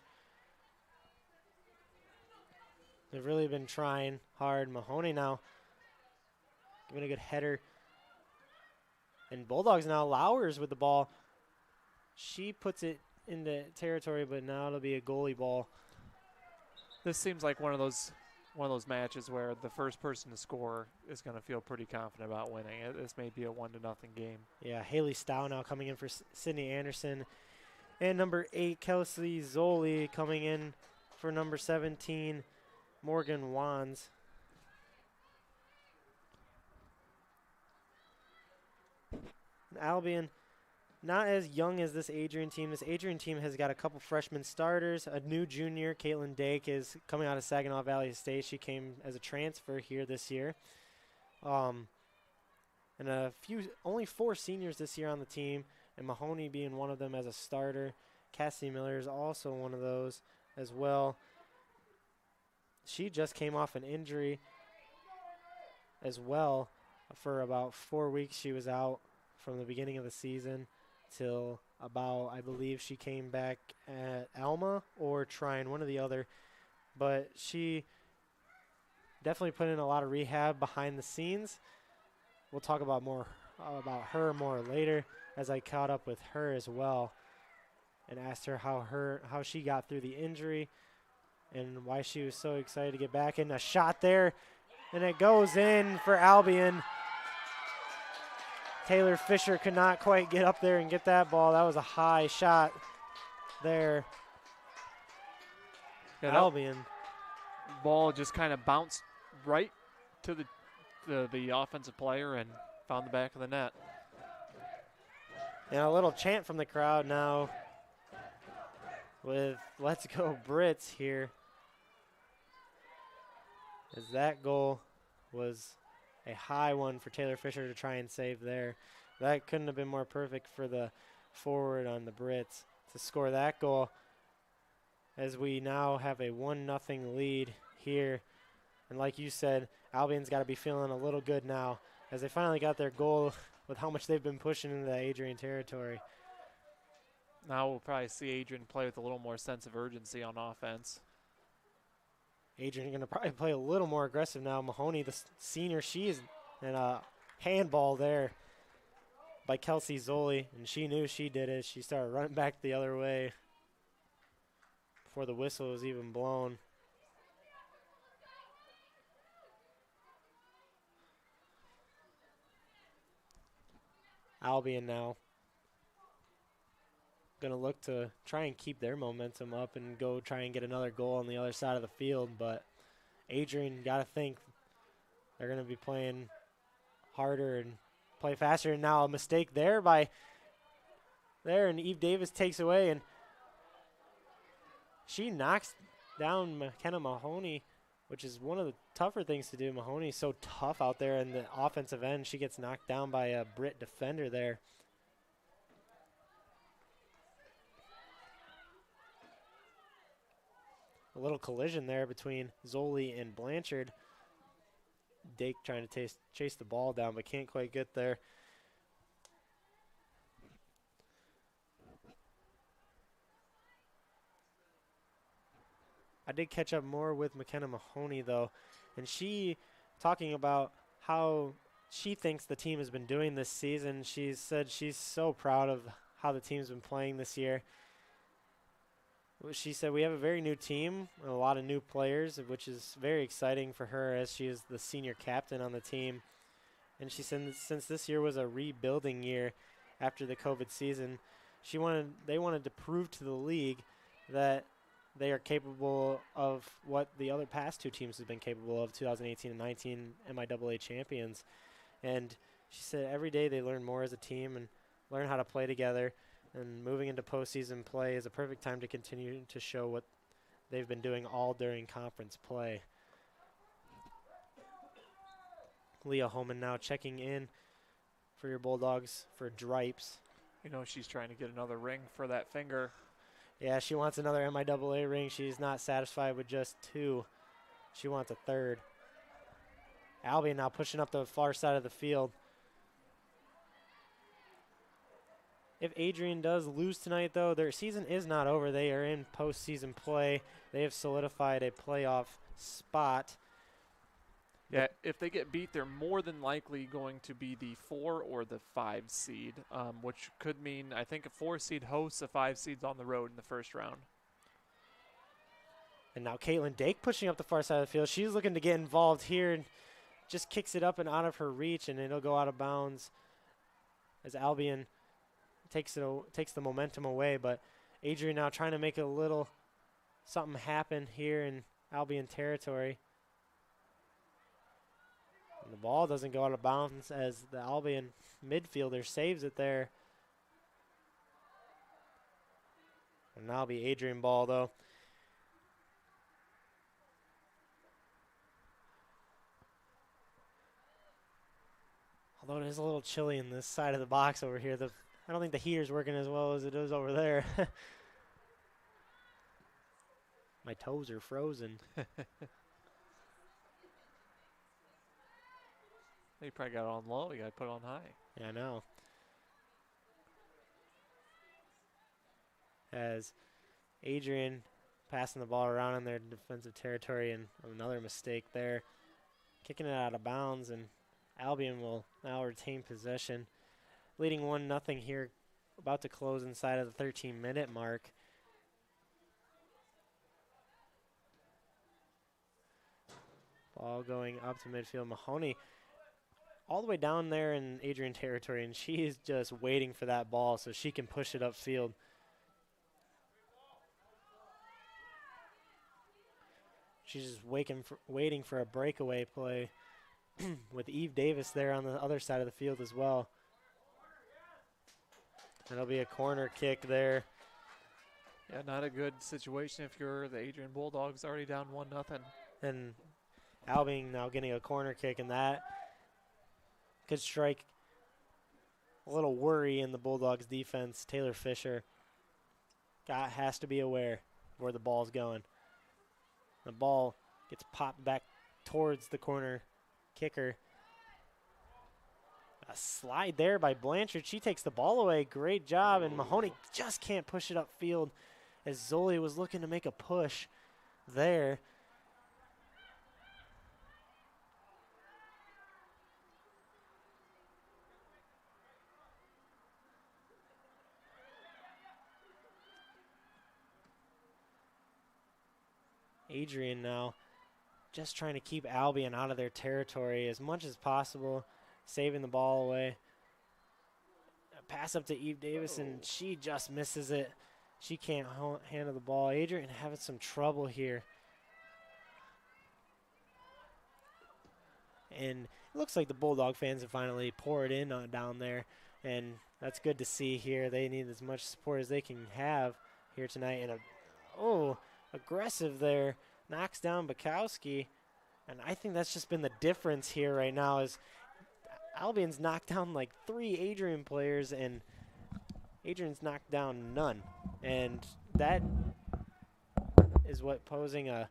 They've really been trying hard. Mahoney now giving a good header. And Bulldogs now, Lowers with the ball. She puts it into territory, but now it'll be a goalie ball. This seems like one of those matches where the first person to score is going to feel pretty confident about winning. This may be a 1-0 game. Yeah, Haley Stow now coming in for Sydney Anderson. And number 8, Kelsey Zoli coming in for number 17, Morgan Wands. Albion, not as young as this Adrian team. This Adrian team has got a couple freshman starters. A new junior, Caitlin Dake, is coming out of Saginaw Valley State. She came as a transfer here this year. And only 4 seniors this year on the team, and Mahoney being one of them as a starter. Cassie Miller is also one of those as well. She just came off an injury as well. For about 4 weeks she was out from the beginning of the season till about, I believe she came back at Alma or Trine, one or the other. But she definitely put in a lot of rehab behind the scenes. We'll talk about her more later, as I caught up with her as well and asked her how she got through the injury and why she was so excited to get back. And a shot there, and it goes in for Albion. Taylor Fisher could not quite get up there and get that ball. That was a high shot there. Yeah, Albion. Ball just kind of bounced right to the offensive player and found the back of the net. And a little chant from the crowd now with "Let's go Brits" here, as that goal was a high one for Taylor Fisher to try and save there. That couldn't have been more perfect for the forward on the Brits to score that goal, as we now have a 1-0 lead here. And like you said, Albion's got to be feeling a little good now as they finally got their goal with how much they've been pushing into that Adrian territory. Now we'll probably see Adrian play with a little more sense of urgency on offense. Adrian going to probably play a little more aggressive now. Mahoney, the senior, and a handball there by Kelsey Zoli, and she knew she did it. She started running back the other way before the whistle was even blown. Albion now going to look to try and keep their momentum up and go try and get another goal on the other side of the field. But Adrian, got to think they're going to be playing harder and play faster. And now a mistake there and Eve Davis takes away, and she knocks down McKenna Mahoney, which is one of the tougher things to do. Mahoney's so tough out there in the offensive end. She gets knocked down by a Brit defender there. A little collision there between Zoli and Blanchard. Dake trying to chase the ball down, but can't quite get there. I did catch up more with McKenna Mahoney, though, and she talking about how she thinks the team has been doing this season. She said she's so proud of how the team's been playing this year. She said we have a very new team, a lot of new players, which is very exciting for her as she is the senior captain on the team. And she said since this year was a rebuilding year after the COVID season, they wanted to prove to the league that they are capable of what the other past two teams have been capable of, 2018 and 19 MIAA champions. And she said every day they learn more as a team and learn how to play together. And moving into postseason play is a perfect time to continue to show what they've been doing all during conference play. Leah Holman now checking in for your Bulldogs for Dripes. You know, she's trying to get another ring for that finger. Yeah, she wants another MIAA ring. She's not satisfied with just 2. She wants a 3rd. Albion now pushing up the far side of the field. If Adrian does lose tonight, though, their season is not over. They are in postseason play. They have solidified a playoff spot. Yeah, if they get beat, they're more than likely going to be the 4 or the 5 seed, which could mean, I think, a 4 seed hosts, a 5 seed's on the road in the first round. And now Caitlin Dake pushing up the far side of the field. She's looking to get involved here and just kicks it up and out of her reach, and it'll go out of bounds as Albion takes the momentum away. But Adrian now trying to make a little something happen here in Albion territory. And the ball doesn't go out of bounds as the Albion midfielder saves it there. And now be Adrian ball, though. Although it is a little chilly in this side of the box over here. I don't think the heater's working as well as it is over there. My toes are frozen. You probably got it on low. You got to put it on high. Yeah, I know. As Adrian passing the ball around in their defensive territory, and another mistake there. Kicking it out of bounds, and Albion will now retain possession. Leading 1-0 here, about to close inside of the 13-minute mark. Ball going up to midfield. Mahoney all the way down there in Adrian territory, and she is just waiting for that ball so she can push it upfield. She's just waiting for a breakaway play with Eve Davis there on the other side of the field as well. It'll be a corner kick there. Yeah, not a good situation if you're the Adrian Bulldogs already down 1-0. And Albion now getting a corner kick, and that could strike a little worry in the Bulldogs defense. Taylor Fisher has to be aware where the ball's going. The ball gets popped back towards the corner kicker. A slide there by Blanchard. She takes the ball away. Great job. And Mahoney just can't push it upfield as Zoli was looking to make a push there. Adrian now just trying to keep Albion out of their territory as much as possible, saving the ball away. pass up to Eve Davis, and she just misses it. She can't handle the ball. Adrian having some trouble here. And it looks like the Bulldog fans have finally poured in down there, and that's good to see here. They need as much support as they can have here tonight. And aggressive there, knocks down Bukowski, and I think that's just been the difference here right now is Albion's knocked down like 3 Adrian players, and Adrian's knocked down none. And that is what posing a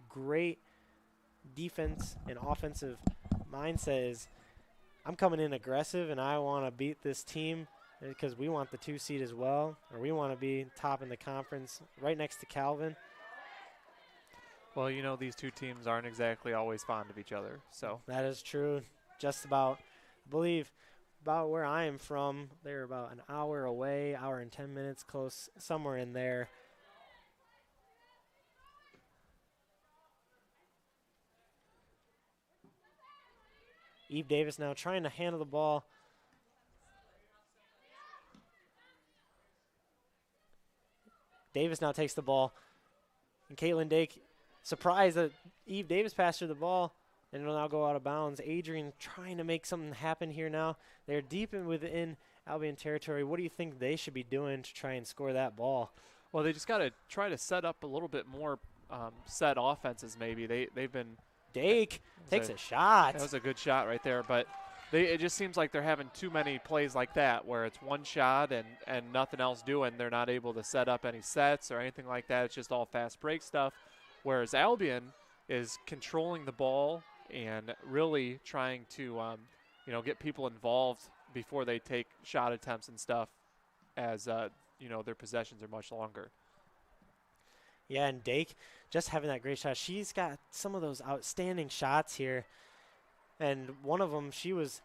great defense and offensive mindset is. I'm coming in aggressive, and I want to beat this team because we want the 2 seed as well, or we want to be top in the conference right next to Calvin. Well, you know, these two teams aren't exactly always fond of each other, so. That is true. Just about, I believe, about where I am from, they're about an hour away, hour and 10 minutes, close, somewhere in there. Eve Davis now trying to handle the ball. Davis now takes the ball. And Caitlin Dake, surprised that Eve Davis passed her the ball, and it'll now go out of bounds. Adrian trying to make something happen here now. They're deep within Albion territory. What do you think they should be doing to try and score that ball? Well, they just got to try to set up a little bit more set offenses maybe. They've been. Dake takes a shot. That was a good shot right there, but it just seems like they're having too many plays like that where it's one shot and nothing else doing. They're not able to set up any sets or anything like that. It's just all fast break stuff, whereas Albion is controlling the ball and really trying to get people involved before they take shot attempts and stuff as their possessions are much longer. Yeah, and Dake just having that great shot. She's got some of those outstanding shots here. And one of them, she was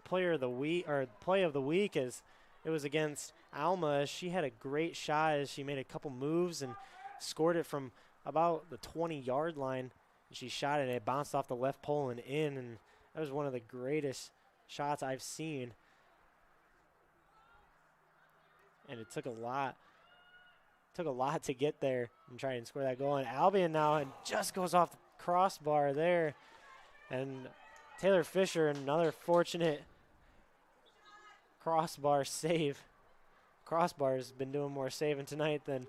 player of the week or play of the week as it was against Alma. She had a great shot as she made a couple moves and scored it from about the 20-yard line. She shot it and it bounced off the left pole and in, and that was one of the greatest shots I've seen. And it took a lot to get there and try and score that goal. And Albion now and just goes off the crossbar there. And Taylor Fisher, another fortunate crossbar save. Crossbar's been doing more saving tonight than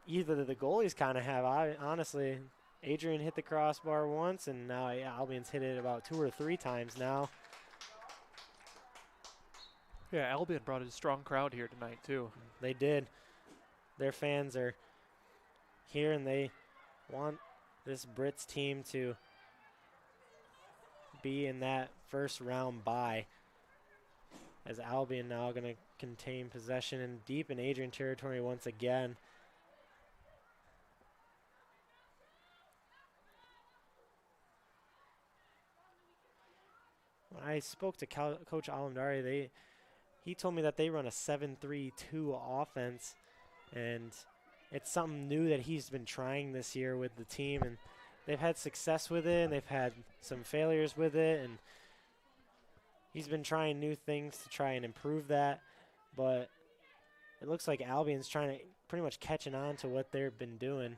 either of the goalies kind of have. Honestly, Adrian hit the crossbar once, and now Albion's hit it about 2 or 3 times now. Yeah, Albion brought a strong crowd here tonight, too. They did. Their fans are here, and they want this Brits team to be in that first round bye. As Albion now going to contain possession and deep in Adrian territory once again. When I spoke to Coach Alamdari, he told me that they run a 7-3-2 offense, and it's something new that he's been trying this year with the team, and they've had success with it, and they've had some failures with it, and he's been trying new things to try and improve that, but it looks like Albion's trying to pretty much catching on to what they've been doing.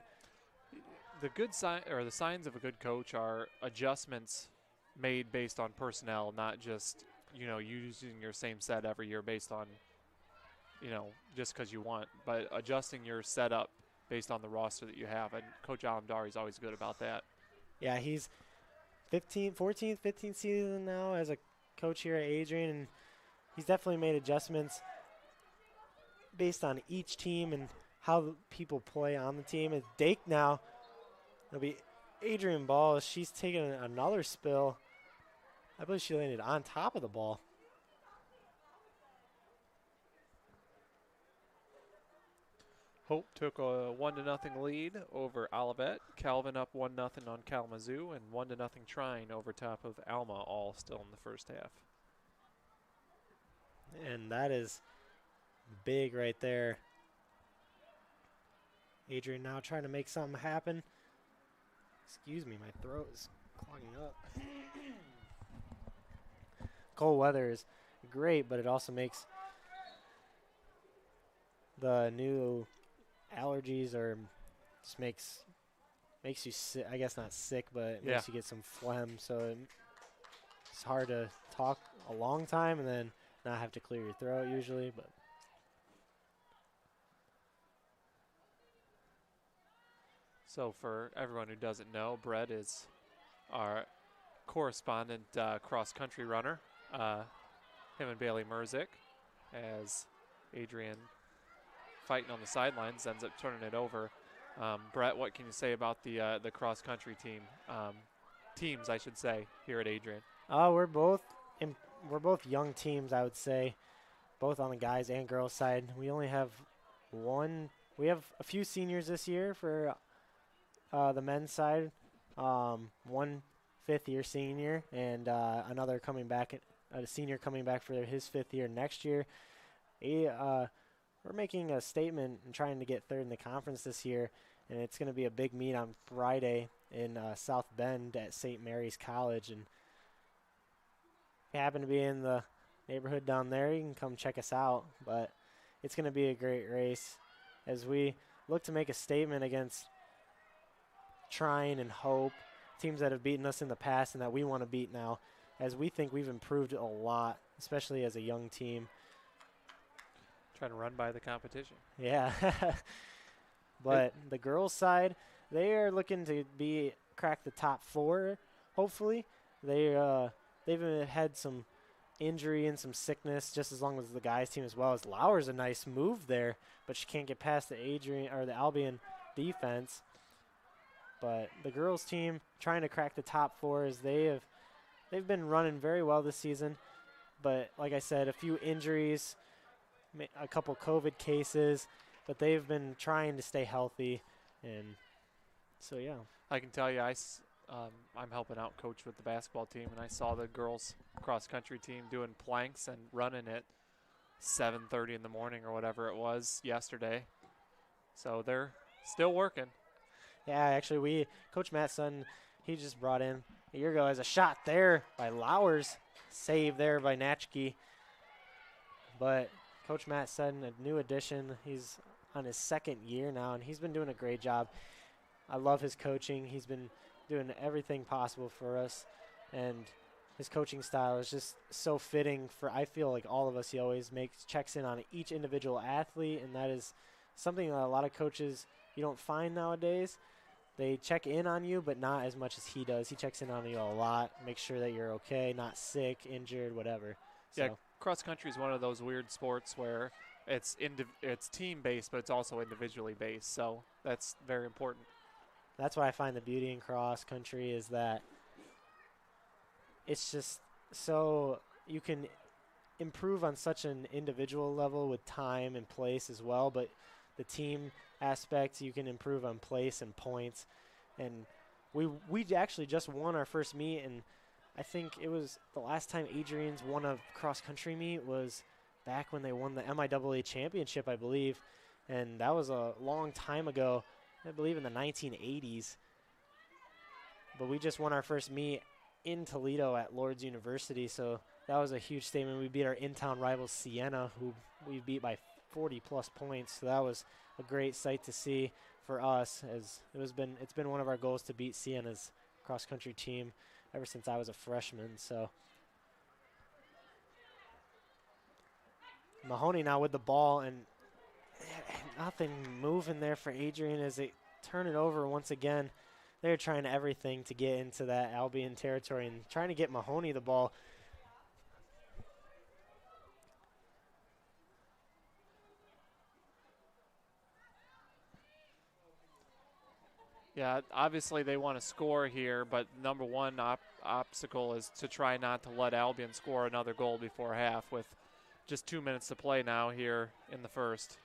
The good sign or the signs of a good coach are adjustments made based on personnel, not just using your same set every year based on just because you want, but adjusting your setup based on the roster that you have. And Coach Alamdari is always good about that. Yeah, he's 15th season now as a coach here at Adrian, and he's definitely made adjustments based on each team and how people play on the team. It's Dake now. It'll be Adrian Ball. She's taking another spill. I believe she landed on top of the ball. Hope took a 1-0 lead over Olivet. Calvin up 1-0 on Kalamazoo, and 1-0 Trine over top of Alma, all still in the first half. And that is big right there. Adrian now trying to make something happen. Excuse me, my throat is clogging up. Cold weather is great, but it also makes the new allergies or just makes you sick. I guess not sick, but it makes you get some phlegm. So it's hard to talk a long time and then not have to clear your throat usually. But So for everyone who doesn't know, Brett is our correspondent cross-country runner. Him and Bailey Merzick, as Adrian, fighting on the sidelines, ends up turning it over. Brett, what can you say about the cross-country teams, I should say, here at Adrian? we're both young teams, I would say, both on the guys and girls side. We only have we have a few seniors this year for the men's side, one fifth-year senior and another coming back, a senior coming back for his 5th year next year. We're making a statement and trying to get third in the conference this year, and it's going to be a big meet on Friday in South Bend at St. Mary's College. And if you happen to be in the neighborhood down there, you can come check us out. But it's going to be a great race as we look to make a statement against Trine and Hope, teams that have beaten us in the past and that we want to beat now, as we think we've improved a lot, especially as a young team. Trying to run by the competition. Yeah. But the girls' side, they are looking to crack the top 4, hopefully. They've had some injury and some sickness, just as long as the guys' team as well. As Lauer's a nice move there, but she can't get past the Albion defense. But the girls' team trying to crack the top 4 as they've been running very well this season. But like I said, a few injuries, a couple COVID cases, but they've been trying to stay healthy. And so, yeah. I can tell you, I'm helping out coach with the basketball team, and I saw the girls cross-country team doing planks and running at 7:30 in the morning or whatever it was yesterday. So they're still working. Yeah, actually, Coach Matt Sutton, he just brought in a year ago as a shot there by Lauers, save there by Natchke. But Coach Matt Sutton, a new addition, he's on his 2nd year now, and he's been doing a great job. I love his coaching. He's been doing everything possible for us, and his coaching style is just so fitting for, I feel like, all of us. He always checks in on each individual athlete, and that is something that a lot of coaches you don't find nowadays. They check in on you, but not as much as he does. He checks in on you a lot, makes sure that you're okay, not sick, injured, whatever. Yeah, So cross country is one of those weird sports where it's team based, but it's also individually based. So that's very important. that's why I find the beauty in cross country is that it's just so you can improve on such an individual level with time and place as well, but the team aspects you can improve on place and points. And we actually just won our first meet, and I think it was the last time Adrian's won a cross country meet was back when they won the MIAA championship, I believe, and that was a long time ago, I believe in the 1980s. But we just won our first meet in Toledo at Lourdes University, so that was a huge statement. We beat our in-town rival Siena, who we beat by 40-plus points, so that was a great sight to see for us, as it's been one of our goals to beat Siena's cross-country team ever since I was a freshman. So Mahoney now with the ball, and nothing moving there for Adrian as they turn it over once again. They're trying everything to get into that Albion territory and trying to get Mahoney the ball. Yeah, obviously they want to score here, but number one obstacle is to try not to let Albion score another goal before half with just 2 minutes to play now here in the first.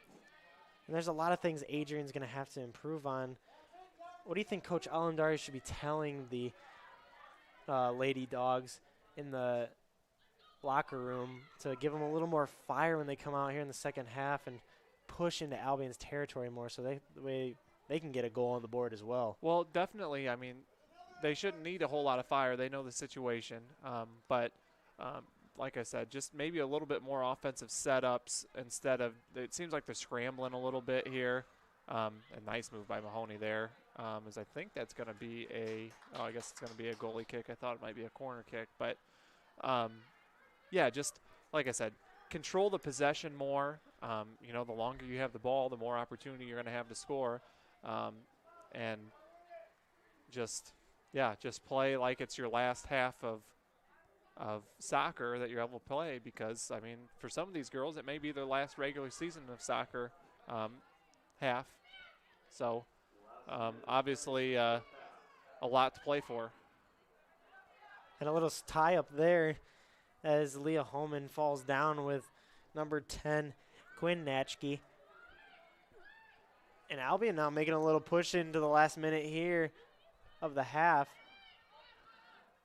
And there's a lot of things Adrian's going to have to improve on. What do you think Coach Allendari should be telling the Lady Dogs in the locker room to give them a little more fire when they come out here in the second half and push into Albion's territory more so they can get a goal on the board as well? Well, definitely. I mean, they shouldn't need a whole lot of fire. They know the situation. But like I said, just maybe a little bit more offensive setups instead of, it seems like they're scrambling a little bit here. A nice move by Mahoney there, as I think that's going to be I guess it's going to be a goalie kick. I thought it might be a corner kick, but yeah, just like I said, control the possession more. The longer you have the ball, the more opportunity you're going to have to score. And just play like it's your last half of soccer that you're able to play, because, I mean, for some of these girls, it may be their last regular season of soccer half. So, obviously, a lot to play for. And a little tie up there as Leah Holman falls down with number 10, Quinn Natchke. And Albion now making a little push into the last minute here of the half.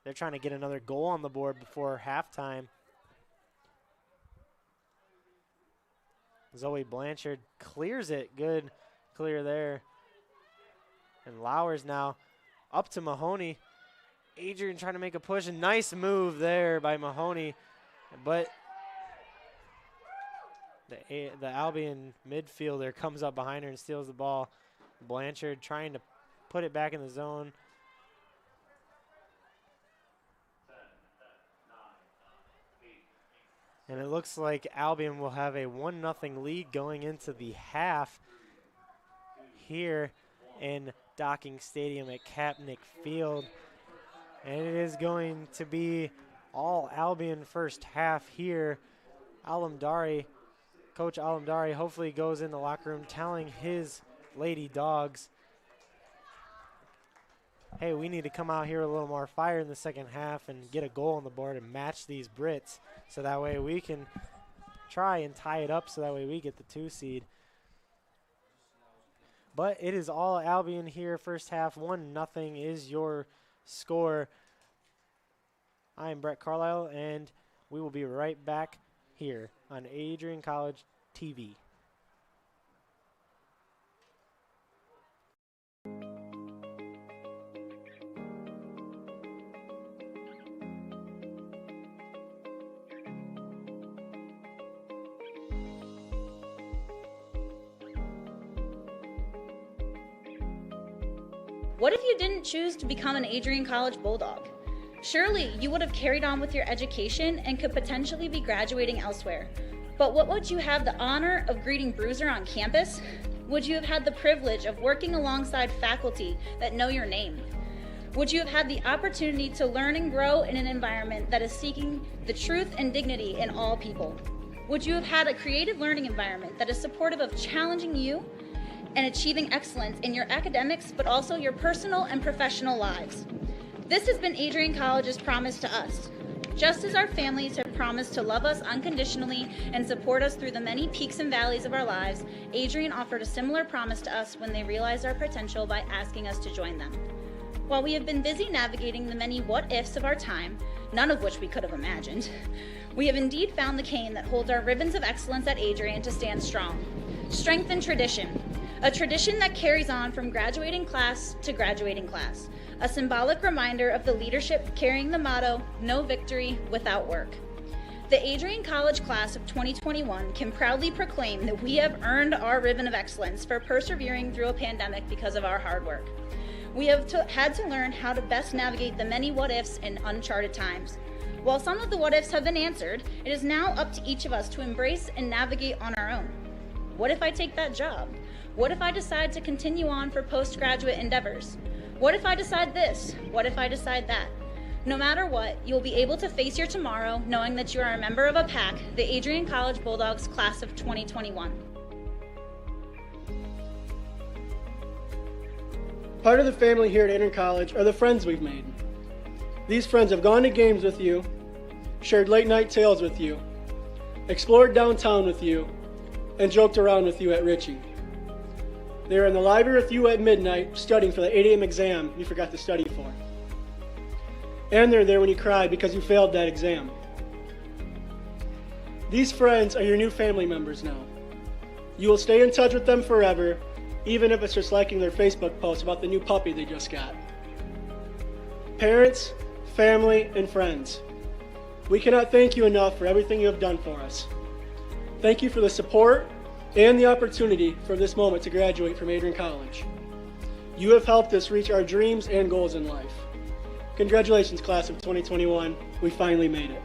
They're trying to get another goal on the board before halftime. Zoe Blanchard clears it. Good clear there. And Lowers now up to Mahoney. Adrian trying to make a push. A nice move there by Mahoney. But the Albion midfielder comes up behind her and steals the ball. Blanchard trying to put it back in the zone. And it looks like Albion will have a 1-0 lead going into the half here in Docking Stadium at Kapnick Field. And it is going to be all Albion first half here. Coach Alamdari hopefully goes in the locker room telling his Lady Dogs, hey, we need to come out here with a little more fire in the second half and get a goal on the board and match these Brits, so that way we can try and tie it up, so that way we get the 2 seed. But it is all Albion here first half. 1-0 is your score. I am Brett Carlisle, and we will be right back here on Adrian College TV. What if you didn't choose to become an Adrian College Bulldog? Surely you would have carried on with your education and could potentially be graduating elsewhere. But what would you have the honor of greeting Bruiser on campus? Would you have had the privilege of working alongside faculty that know your name? Would you have had the opportunity to learn and grow in an environment that is seeking the truth and dignity in all people? Would you have had a creative learning environment that is supportive of challenging you and achieving excellence in your academics, but also your personal and professional lives? This has been Adrian College's promise to us. Just as our families have promised to love us unconditionally and support us through the many peaks and valleys of our lives, Adrian offered a similar promise to us when they realized our potential by asking us to join them. While we have been busy navigating the many what-ifs of our time, none of which we could have imagined, we have indeed found the cane that holds our ribbons of excellence at Adrian to stand strong. Strength and tradition. A tradition that carries on from graduating class to graduating class. A symbolic reminder of the leadership carrying the motto, no victory without work. The Adrian College class of 2021 can proudly proclaim that we have earned our ribbon of excellence for persevering through a pandemic because of our hard work. We have had to learn how to best navigate the many what-ifs in uncharted times. While some of the what-ifs have been answered, it is now up to each of us to embrace and navigate on our own. What if I take that job? What if I decide to continue on for postgraduate endeavors? What if I decide this? What if I decide that? No matter what, you'll be able to face your tomorrow knowing that you are a member of a pack, the Adrian College Bulldogs class of 2021. Part of the family here at Adrian College are the friends we've made. These friends have gone to games with you, shared late night tales with you, explored downtown with you, and joked around with you at Ritchie. They were in the library with you at midnight studying for the 8 a.m. exam you forgot to study for. And they're there when you cried because you failed that exam. These friends are your new family members now. You will stay in touch with them forever, even if it's just liking their Facebook post about the new puppy they just got. Parents, family, and friends, We cannot thank you enough for everything you have done for us. Thank you for the support and the opportunity for this moment to graduate from Adrian College. You have helped us reach our dreams and goals in life. Congratulations, class of 2021. We finally made it.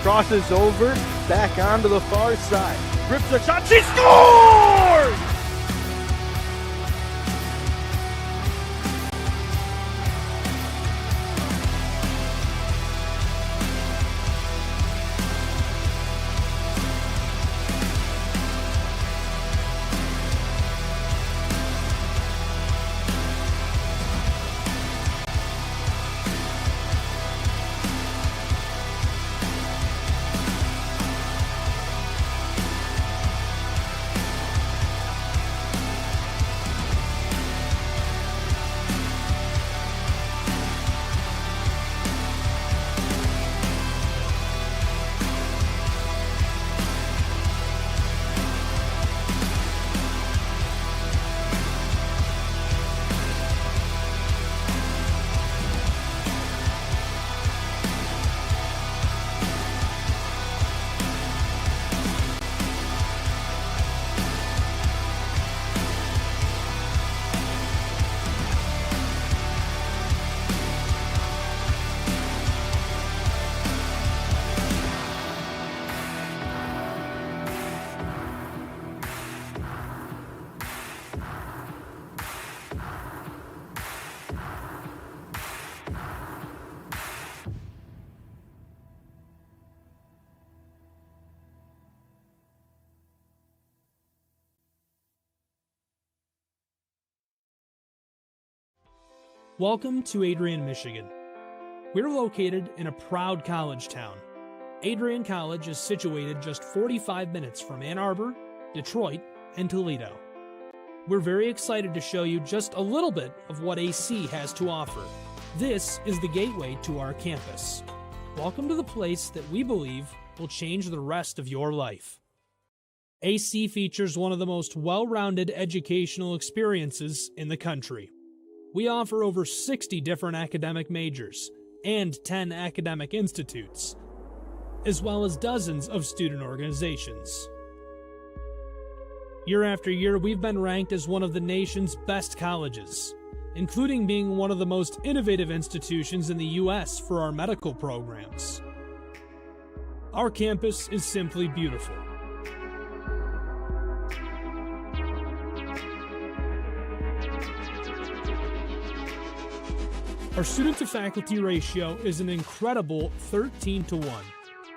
Crosses over, back onto the far side. Rips a shot, she scores! Welcome to Adrian, Michigan. We're located in a proud college town. Adrian College is situated just 45 minutes from Ann Arbor, Detroit, and Toledo. We're very excited to show you just a little bit of what AC has to offer. This is the gateway to our campus. Welcome to the place that we believe will change the rest of your life. AC features one of the most well-rounded educational experiences in the country. We offer over 60 different academic majors and 10 academic institutes, as well as dozens of student organizations. Year after year, we've been ranked as one of the nation's best colleges, including being one of the most innovative institutions in the U.S. for our medical programs. Our campus is simply beautiful. Our student-to-faculty ratio is an incredible 13-to-1.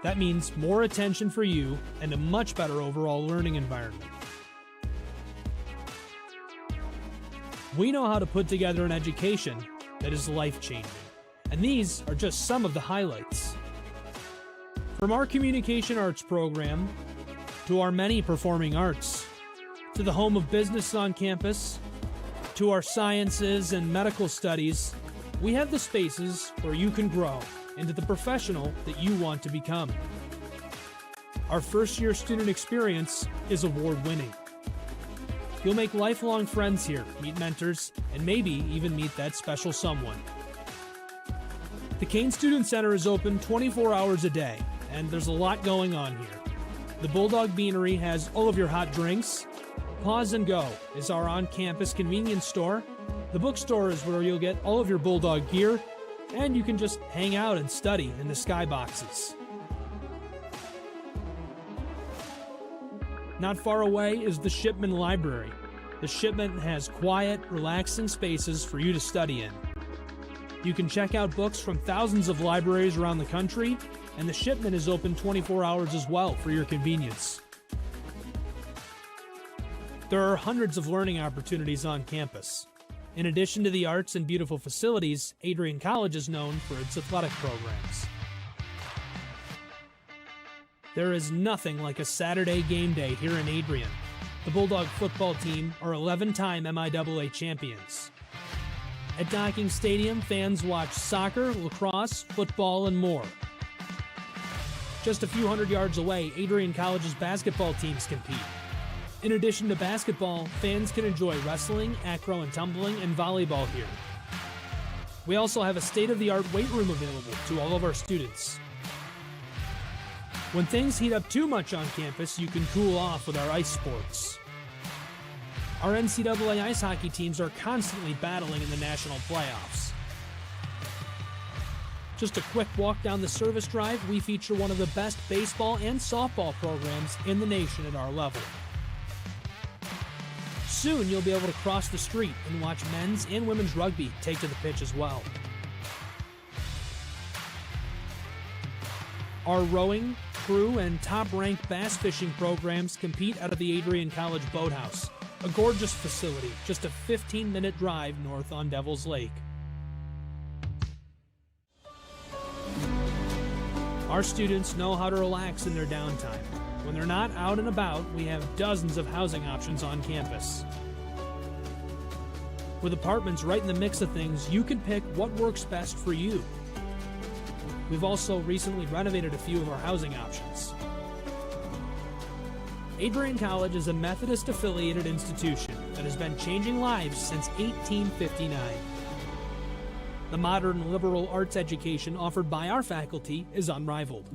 That means more attention for you and a much better overall learning environment. We know how to put together an education that is life-changing, and these are just some of the highlights. From our communication arts program, to our many performing arts, to the home of business on campus, to our sciences and medical studies, we have the spaces where you can grow into the professional that you want to become. Our first-year student experience is award-winning. You'll make lifelong friends here, meet mentors, and maybe even meet that special someone. The Kane Student Center is open 24 hours a day, and there's a lot going on here. The Bulldog Beanery has all of your hot drinks. Pause and Go is our on-campus convenience store. The bookstore is where you'll get all of your Bulldog gear, and you can just hang out and study in the skyboxes. Not far away is the Shipman Library. The Shipman has quiet, relaxing spaces for you to study in. You can check out books from thousands of libraries around the country, and the Shipman is open 24 hours as well for your convenience. There are hundreds of learning opportunities on campus. In addition to the arts and beautiful facilities, Adrian College is known for its athletic programs. There is nothing like a Saturday game day here in Adrian. The Bulldog football team are 11-time MIAA champions. At Docking Stadium, fans watch soccer, lacrosse, football, and more. Just a few hundred yards away, Adrian College's basketball teams compete. In addition to basketball, fans can enjoy wrestling, acro and tumbling, and volleyball here. We also have a state-of-the-art weight room available to all of our students. When things heat up too much on campus, you can cool off with our ice sports. Our NCAA ice hockey teams are constantly battling in the national playoffs. Just a quick walk down the service drive, we feature one of the best baseball and softball programs in the nation at our level. Soon you'll be able to cross the street and watch men's and women's rugby take to the pitch as well. Our rowing, crew, and top-ranked bass fishing programs compete out of the Adrian College Boathouse, a gorgeous facility just a 15-minute drive north on Devil's Lake. Our students know how to relax in their downtime. When they're not out and about, we have dozens of housing options on campus. With apartments right in the mix of things, you can pick what works best for you. We've also recently renovated a few of our housing options. Adrian College is a Methodist-affiliated institution that has been changing lives since 1859. The modern liberal arts education offered by our faculty is unrivaled.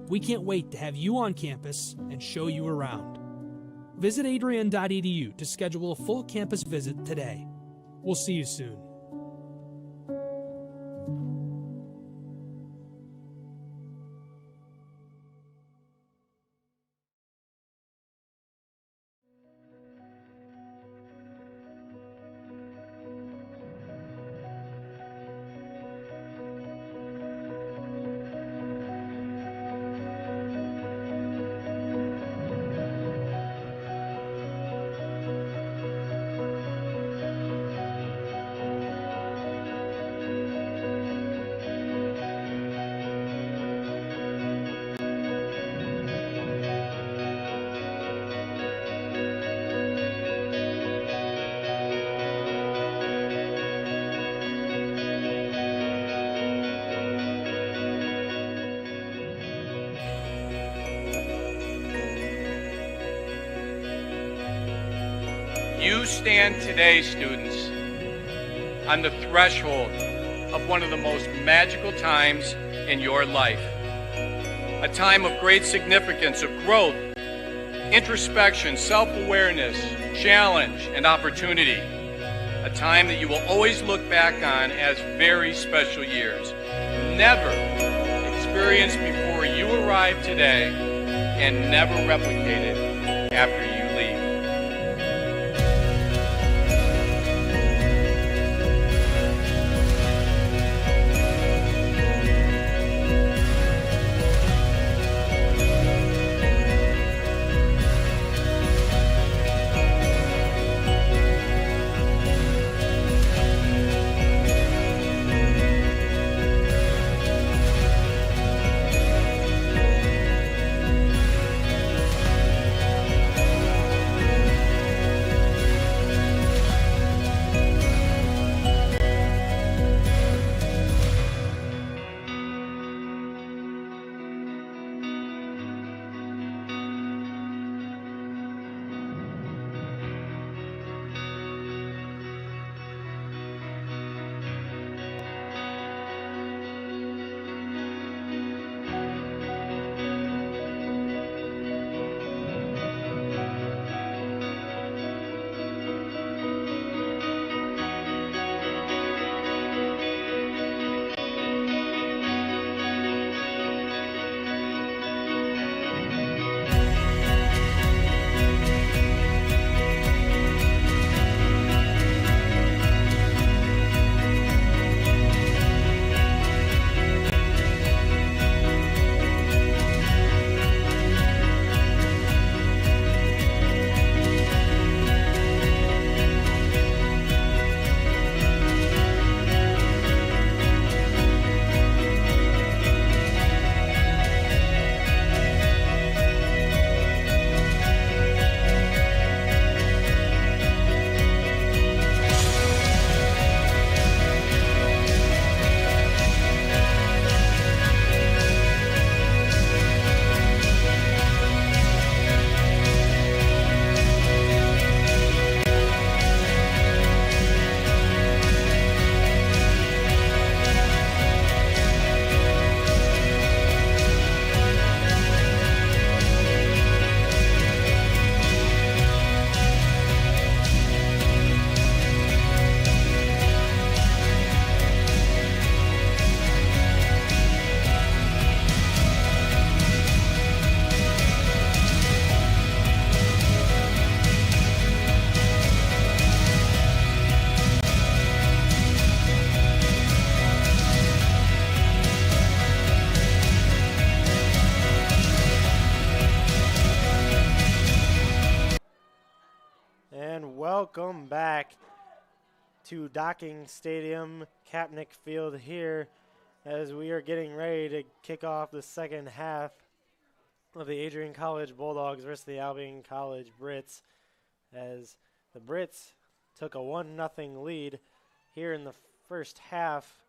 We can't wait to have you on campus and show you around. Visit adrian.edu to schedule a full campus visit today. We'll see you soon. You stand today, students, on the threshold of one of the most magical times in your life. A time of great significance, of growth, introspection, self-awareness, challenge, and opportunity. A time that you will always look back on as very special years. Never experienced before you arrive today and never replicated after you leave. Welcome back to Docking Stadium, Kapnick Field here, as we are getting ready to kick off the second half of the Adrian College Bulldogs versus the Albion College Brits, as the Brits took a 1-0 lead here in the first half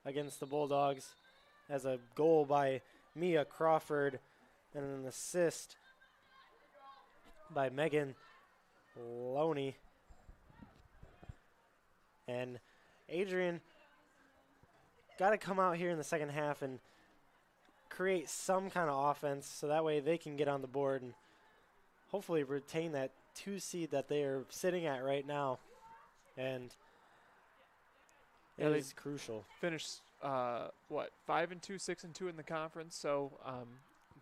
against the Bulldogs, as a goal by Mia Crawford and an assist by Megan Loney. And Adrian got to come out here in the second half and create some kind of offense so that way they can get on the board and hopefully retain that 2 seed that they are sitting at right now. And it is crucial. Finished 5-2, 6-2 in the conference. So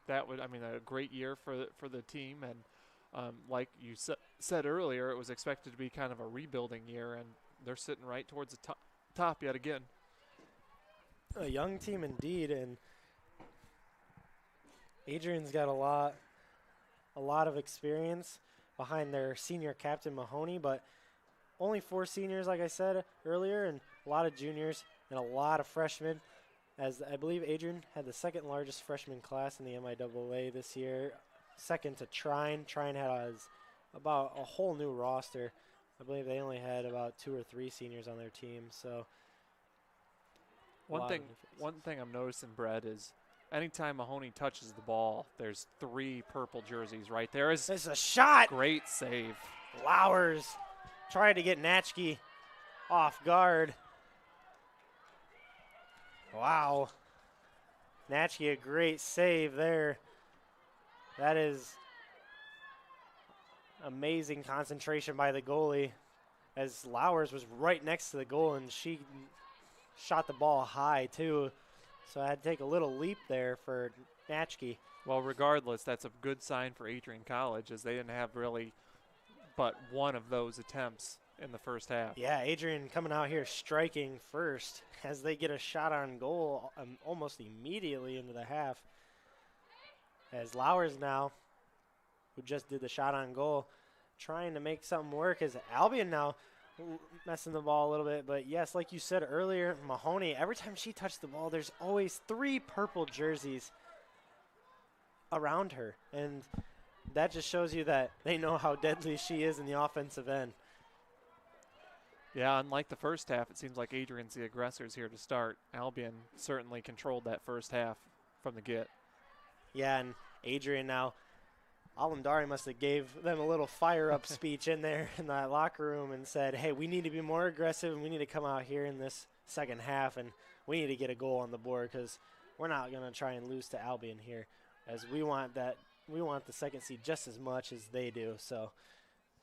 that would, a great year for the team. And like you said earlier, it was expected to be kind of a rebuilding year, and they're sitting right towards the top yet again. A young team indeed, and Adrian's got a lot of experience behind their senior captain Mahoney, but only 4 seniors, like I said earlier, and a lot of juniors and a lot of freshmen, as I believe Adrian had the second largest freshman class in the MIAA this year, second to Trine. Trine had about a whole new roster. I believe they only had about 2 or 3 seniors on their team. So one thing I'm noticing, Brett, is anytime Mahoney touches the ball, there's 3 purple jerseys right there. It's a shot. Great save. Lowers tried to get Natchke off guard. Wow. Natchke, a great save there. That is amazing concentration by the goalie, as Lowers was right next to the goal and she shot the ball high too. So I had to take a little leap there for Natchke. Well, regardless, that's a good sign for Adrian College, as they didn't have really but one of those attempts in the first half. Yeah, Adrian coming out here striking first as they get a shot on goal almost immediately into the half. As Lowers now, who just did the shot on goal, trying to make something work, as Albion now messing the ball a little bit. But yes, like you said earlier, Mahoney, every time she touched the ball, there's always 3 purple jerseys around her. And that just shows you that they know how deadly she is in the offensive end. Yeah, unlike the first half, it seems like Adrian's the aggressors here to start. Albion certainly controlled that first half from the get. Yeah, and Adrian now, Alandari must have gave them a little fire-up speech in there in that locker room and said, hey, we need to be more aggressive and we need to come out here in this second half and we need to get a goal on the board because we're not going to try and lose to Albion here, as we want the second seed just as much as they do. So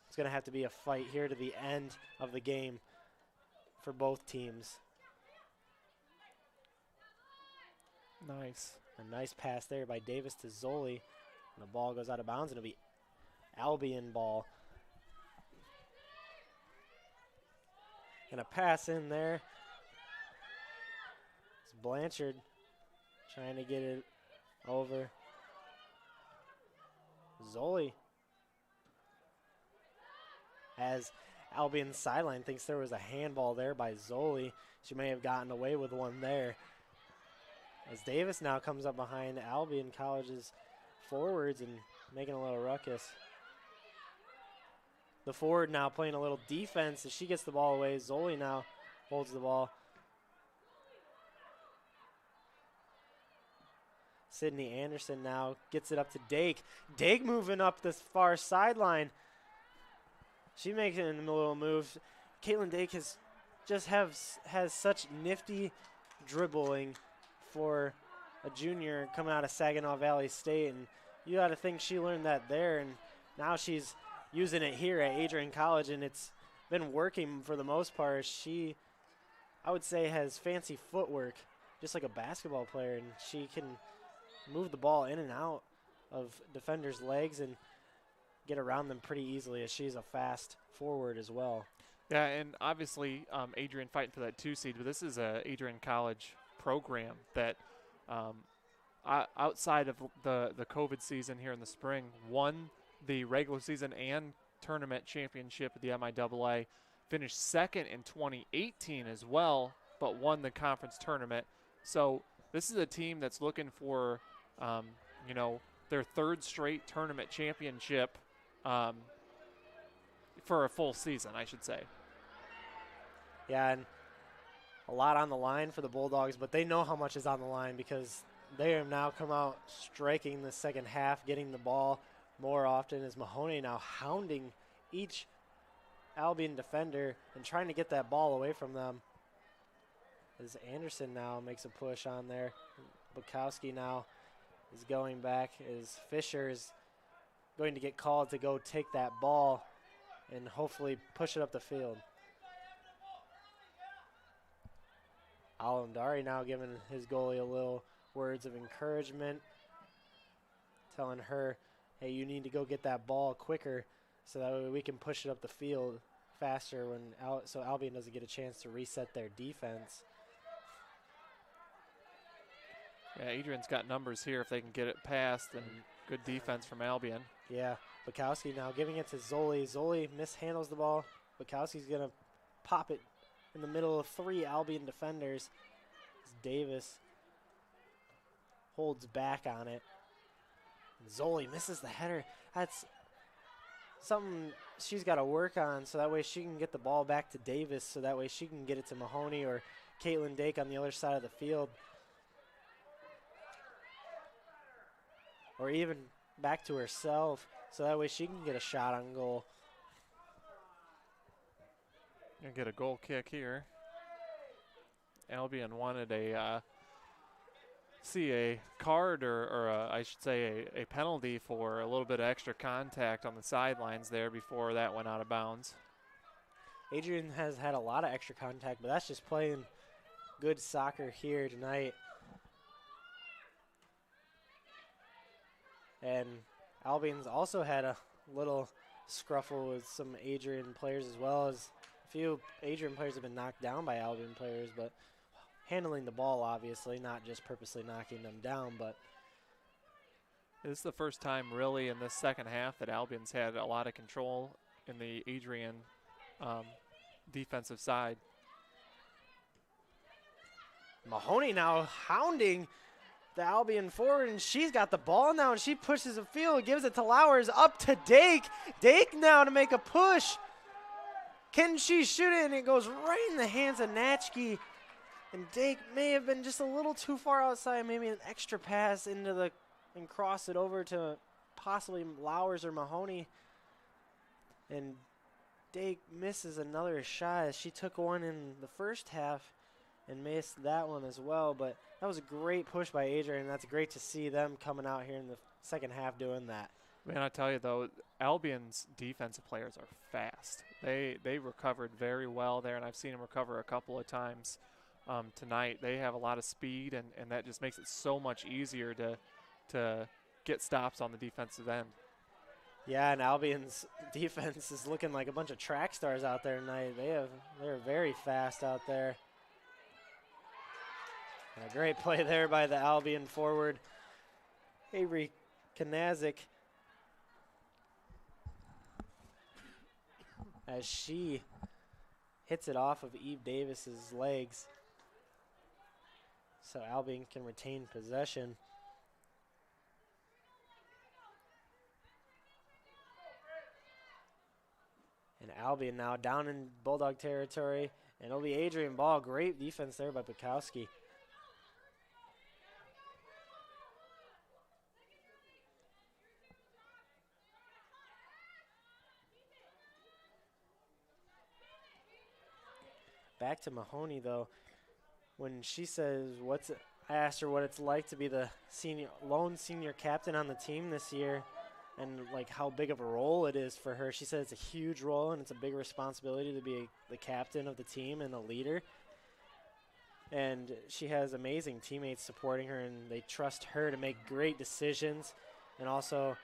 it's going to have to be a fight here to the end of the game for both teams. Nice. A nice pass there by Davis to Zoli. And the ball goes out of bounds, and it'll be Albion ball. And a pass in there. It's Blanchard trying to get it over. Zoli, as Albion's sideline thinks there was a handball there by Zoli. She may have gotten away with one there. As Davis now comes up behind Albion College's forwards and making a little ruckus. The forward now playing a little defense as she gets the ball away. Zoli now holds the ball. Sydney Anderson now gets it up to Dake. Dake moving up this far sideline. She makes it in the little move. Caitlin Dake has such nifty dribbling for a junior coming out of Saginaw Valley State, and you got to think she learned that there, and now she's using it here at Adrian College, and it's been working for the most part. She, I would say, has fancy footwork, just like a basketball player, and she can move the ball in and out of defenders' legs and get around them pretty easily, as she's a fast forward as well. Yeah, and obviously Adrian fighting for that 2 seed, but this is a Adrian College program that outside of the COVID season here in the spring, won the regular season and tournament championship at the MIAA, finished second in 2018 as well, but won the conference tournament. So this is a team that's looking for, their 3rd straight tournament championship for a full season, I should say. Yeah, and a lot on the line for the Bulldogs, but they know how much is on the line because they have now come out striking the second half, getting the ball more often, as Mahoney now hounding each Albion defender and trying to get that ball away from them. As Anderson now makes a push on there. Bukowski now is going back, as Fisher is going to get called to go take that ball and hopefully push it up the field. Alandari now giving his goalie a little words of encouragement, telling her, hey, you need to go get that ball quicker so that way we can push it up the field faster so Albion doesn't get a chance to reset their defense. Yeah, Adrian's got numbers here if they can get it past, and good defense from Albion. Yeah, Bukowski now giving it to Zoli. Zoli mishandles the ball. Bukowski's going to pop it in the middle of 3 Albion defenders. As Davis holds back on it. And Zoli misses the header. That's something she's got to work on so that way she can get the ball back to Davis, so that way she can get it to Mahoney or Caitlin Dake on the other side of the field. Or even back to herself, so that way she can get a shot on goal. Gonna get a goal kick here. Albion wanted a card or I should say a penalty for a little bit of extra contact on the sidelines there before that went out of bounds. Adrian has had a lot of extra contact, but that's just playing good soccer here tonight. And Albion's also had a little scruffle with some Adrian players, as well as a few Adrian players have been knocked down by Albion players, but handling the ball, obviously, not just purposely knocking them down. But this is the first time really in this second half that Albion's had a lot of control in the Adrian defensive side. Mahoney now hounding the Albion forward, and she's got the ball now, and she pushes the field, gives it to Lowers, up to Dake. Dake now to make a push. Can she shoot it? And it goes right in the hands of Natchke. And Dake may have been just a little too far outside, maybe an extra pass into the and cross it over to possibly Lowers or Mahoney. And Dake misses another shot as she took one in the first half and missed that one as well. But that was a great push by Adrian, and that's great to see them coming out here in the second half doing that. Man, I tell you though, Albion's defensive players are fast. They recovered very well there, and I've seen them recover a couple of times tonight. They have a lot of speed, and that just makes it so much easier to get stops on the defensive end. Yeah, and Albion's defense is looking like a bunch of track stars out there tonight. They're very fast out there. And a great play there by the Albion forward, Avery Kanazik, as she hits it off of Eve Davis's legs. So Albion can retain possession. And Albion now down in Bulldog territory, and it'll be Adrian ball. Great defense there by Bukowski. Back to Mahoney, though. When she says, I asked her what it's like to be the lone senior captain on the team this year and like how big of a role it is for her. She said it's a huge role and it's a big responsibility to be the captain of the team and a leader. And she has amazing teammates supporting her, and they trust her to make great decisions. And also,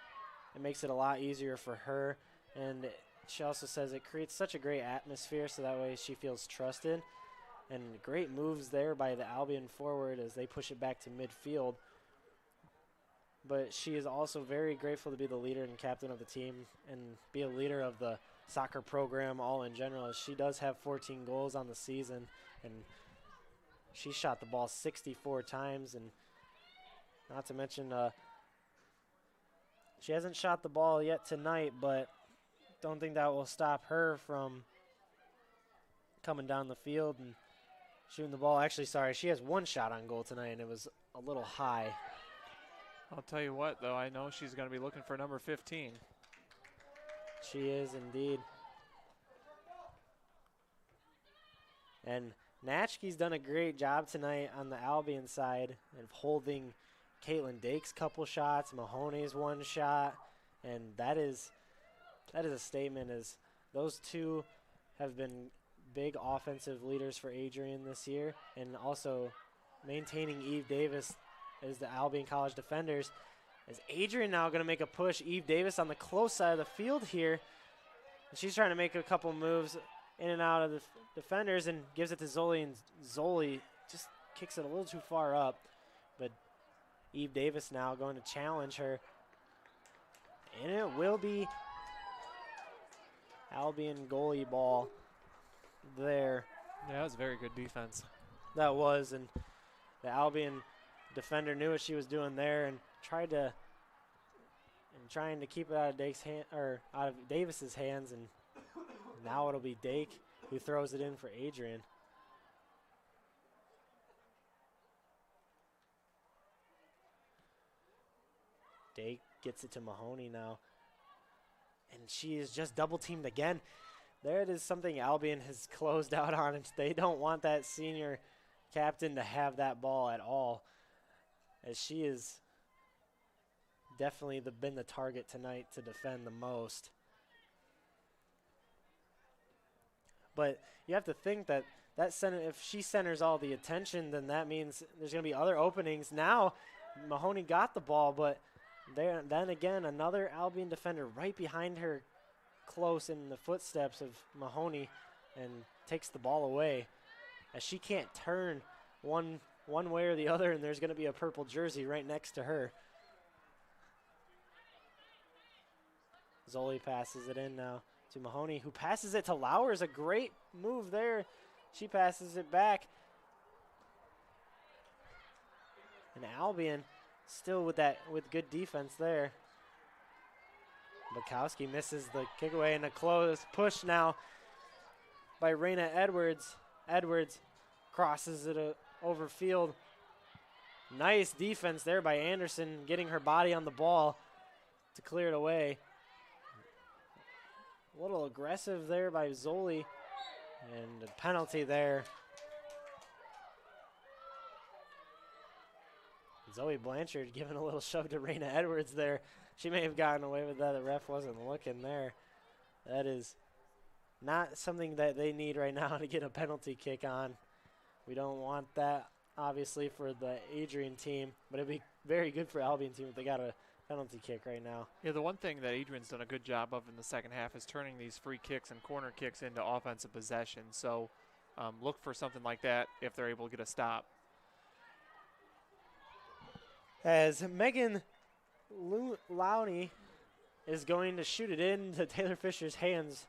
it makes it a lot easier for her. And she also says it creates such a great atmosphere, so that way she feels trusted. And great moves there by the Albion forward as they push it back to midfield. But she is also very grateful to be the leader and captain of the team and be a leader of the soccer program all in general, as she does have 14 goals on the season. And she shot the ball 64 times. And not to mention, she hasn't shot the ball yet tonight, but don't think that will stop her from coming down the field and shooting the ball. Actually, sorry, she has one shot on goal tonight, and it was a little high. I'll tell you what, though, I know she's going to be looking for number 15. She is indeed. And Natchke's done a great job tonight on the Albion side of holding Caitlin Dake's couple shots, Mahoney's one shot, and that is a statement, as those two have been big offensive leaders for Adrian this year, and also maintaining Eve Davis as the Albion College defenders. Is Adrian now going to make a push? Eve Davis on the close side of the field here. And she's trying to make a couple moves in and out of the defenders and gives it to Zoli, and Zoli just kicks it a little too far up. But Eve Davis now going to challenge her. And it will be Albion goalie ball there. Yeah, that was very good defense. That was, and the Albion defender knew what she was doing there and trying to keep it out of out of Davis's hands, and now it'll be Dake who throws it in for Adrian. Dake gets it to Mahoney now, and she is just double teamed again. There it is, something Albion has closed out on. And they don't want that senior captain to have that ball at all, as she has definitely been the target tonight to defend the most. But you have to think that center, if she centers all the attention, then that means there's going to be other openings. Now Mahoney got the ball, but then again, another Albion defender right behind her, close in the footsteps of Mahoney, and takes the ball away, as she can't turn one way or the other, and there's going to be a purple jersey right next to her. Zoli passes it in now to Mahoney, who passes it to Lowers. A great move there. She passes it back. And Albion still with good defense there. Bukowski misses the kick away, and a close push now by Raina Edwards. Edwards crosses it over field. Nice defense there by Anderson, getting her body on the ball to clear it away. A little aggressive there by Zoli, and a penalty there. Zoe Blanchard giving a little shove to Raina Edwards there. She may have gotten away with that. The ref wasn't looking there. That is not something that they need right now to get a penalty kick on. We don't want that, obviously, for the Adrian team, but it'd be very good for Albion team if they got a penalty kick right now. Yeah, the one thing that Adrian's done a good job of in the second half is turning these free kicks and corner kicks into offensive possession. So look for something like that if they're able to get a stop. As Megan Lowney is going to shoot it into Taylor Fisher's hands,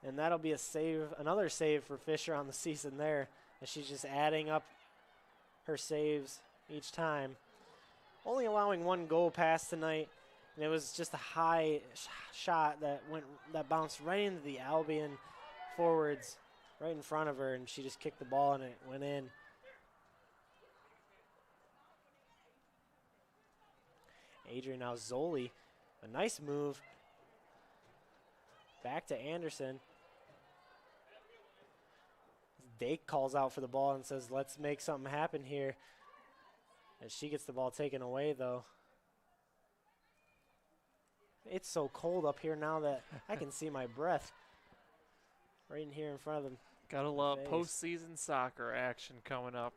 and that'll be a save, another save for Fisher on the season there, as she's just adding up her saves each time. Only allowing one goal pass tonight, and it was just a high shot that bounced right into the Albion forwards right in front of her, and she just kicked the ball and it went in. Adrian now Zoli, a nice move. Back to Anderson. Dake calls out for the ball and says, let's make something happen here. As she gets the ball taken away, though. It's so cold up here now that I can see my breath right in here in front of them. Gotta love postseason soccer action coming up.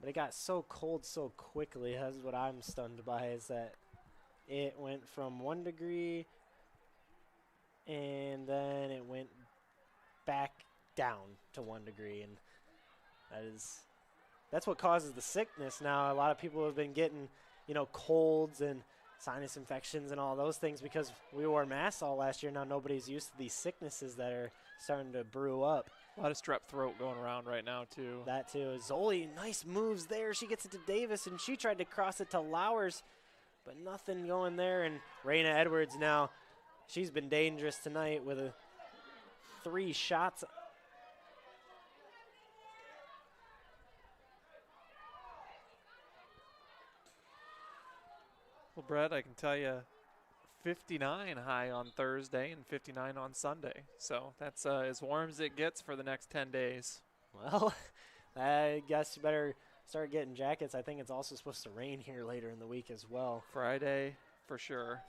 But it got so cold so quickly. That's what I'm stunned by, is that it went from 1 degree and then it went back down to 1 degree. And that's what causes the sickness now. A lot of people have been getting, colds and sinus infections and all those things because we wore masks all last year. Now nobody's used to these sicknesses that are starting to brew up. A lot of strep throat going around right now, too. That, too. Zoli, nice moves there. She gets it to Davis, and she tried to cross it to Lowers, but nothing going there. And Raina Edwards now, she's been dangerous tonight with 3 shots. Well, Brett, I can tell you 59 high on Thursday and 59 on Sunday. So that's as warm as it gets for the next 10 days. Well, I guess you better start getting jackets. I think it's also supposed to rain here later in the week as well. Friday, for sure.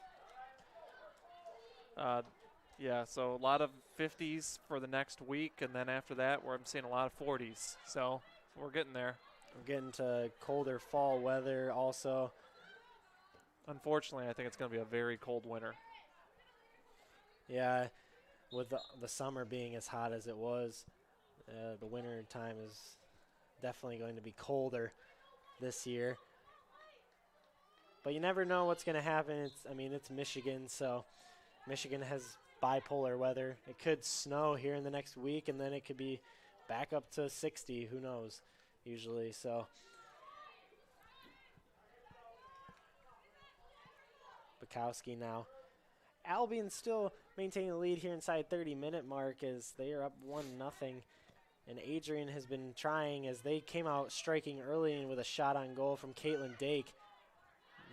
Yeah, so a lot of 50s for the next week, and then after that, I'm seeing a lot of 40s. So we're getting there. We're getting to colder fall weather also. Unfortunately, I think it's going to be a very cold winter. Yeah, with the summer being as hot as it was, the winter time is definitely going to be colder this year. But you never know what's going to happen. It's Michigan, so Michigan has bipolar weather. It could snow here in the next week, and then it could be back up to 60. Who knows? Usually, so. Bukowski now. Albion still maintaining the lead here inside 30-minute mark as they are up 1-0. And Adrian has been trying as they came out striking early with a shot on goal from Caitlin Dake.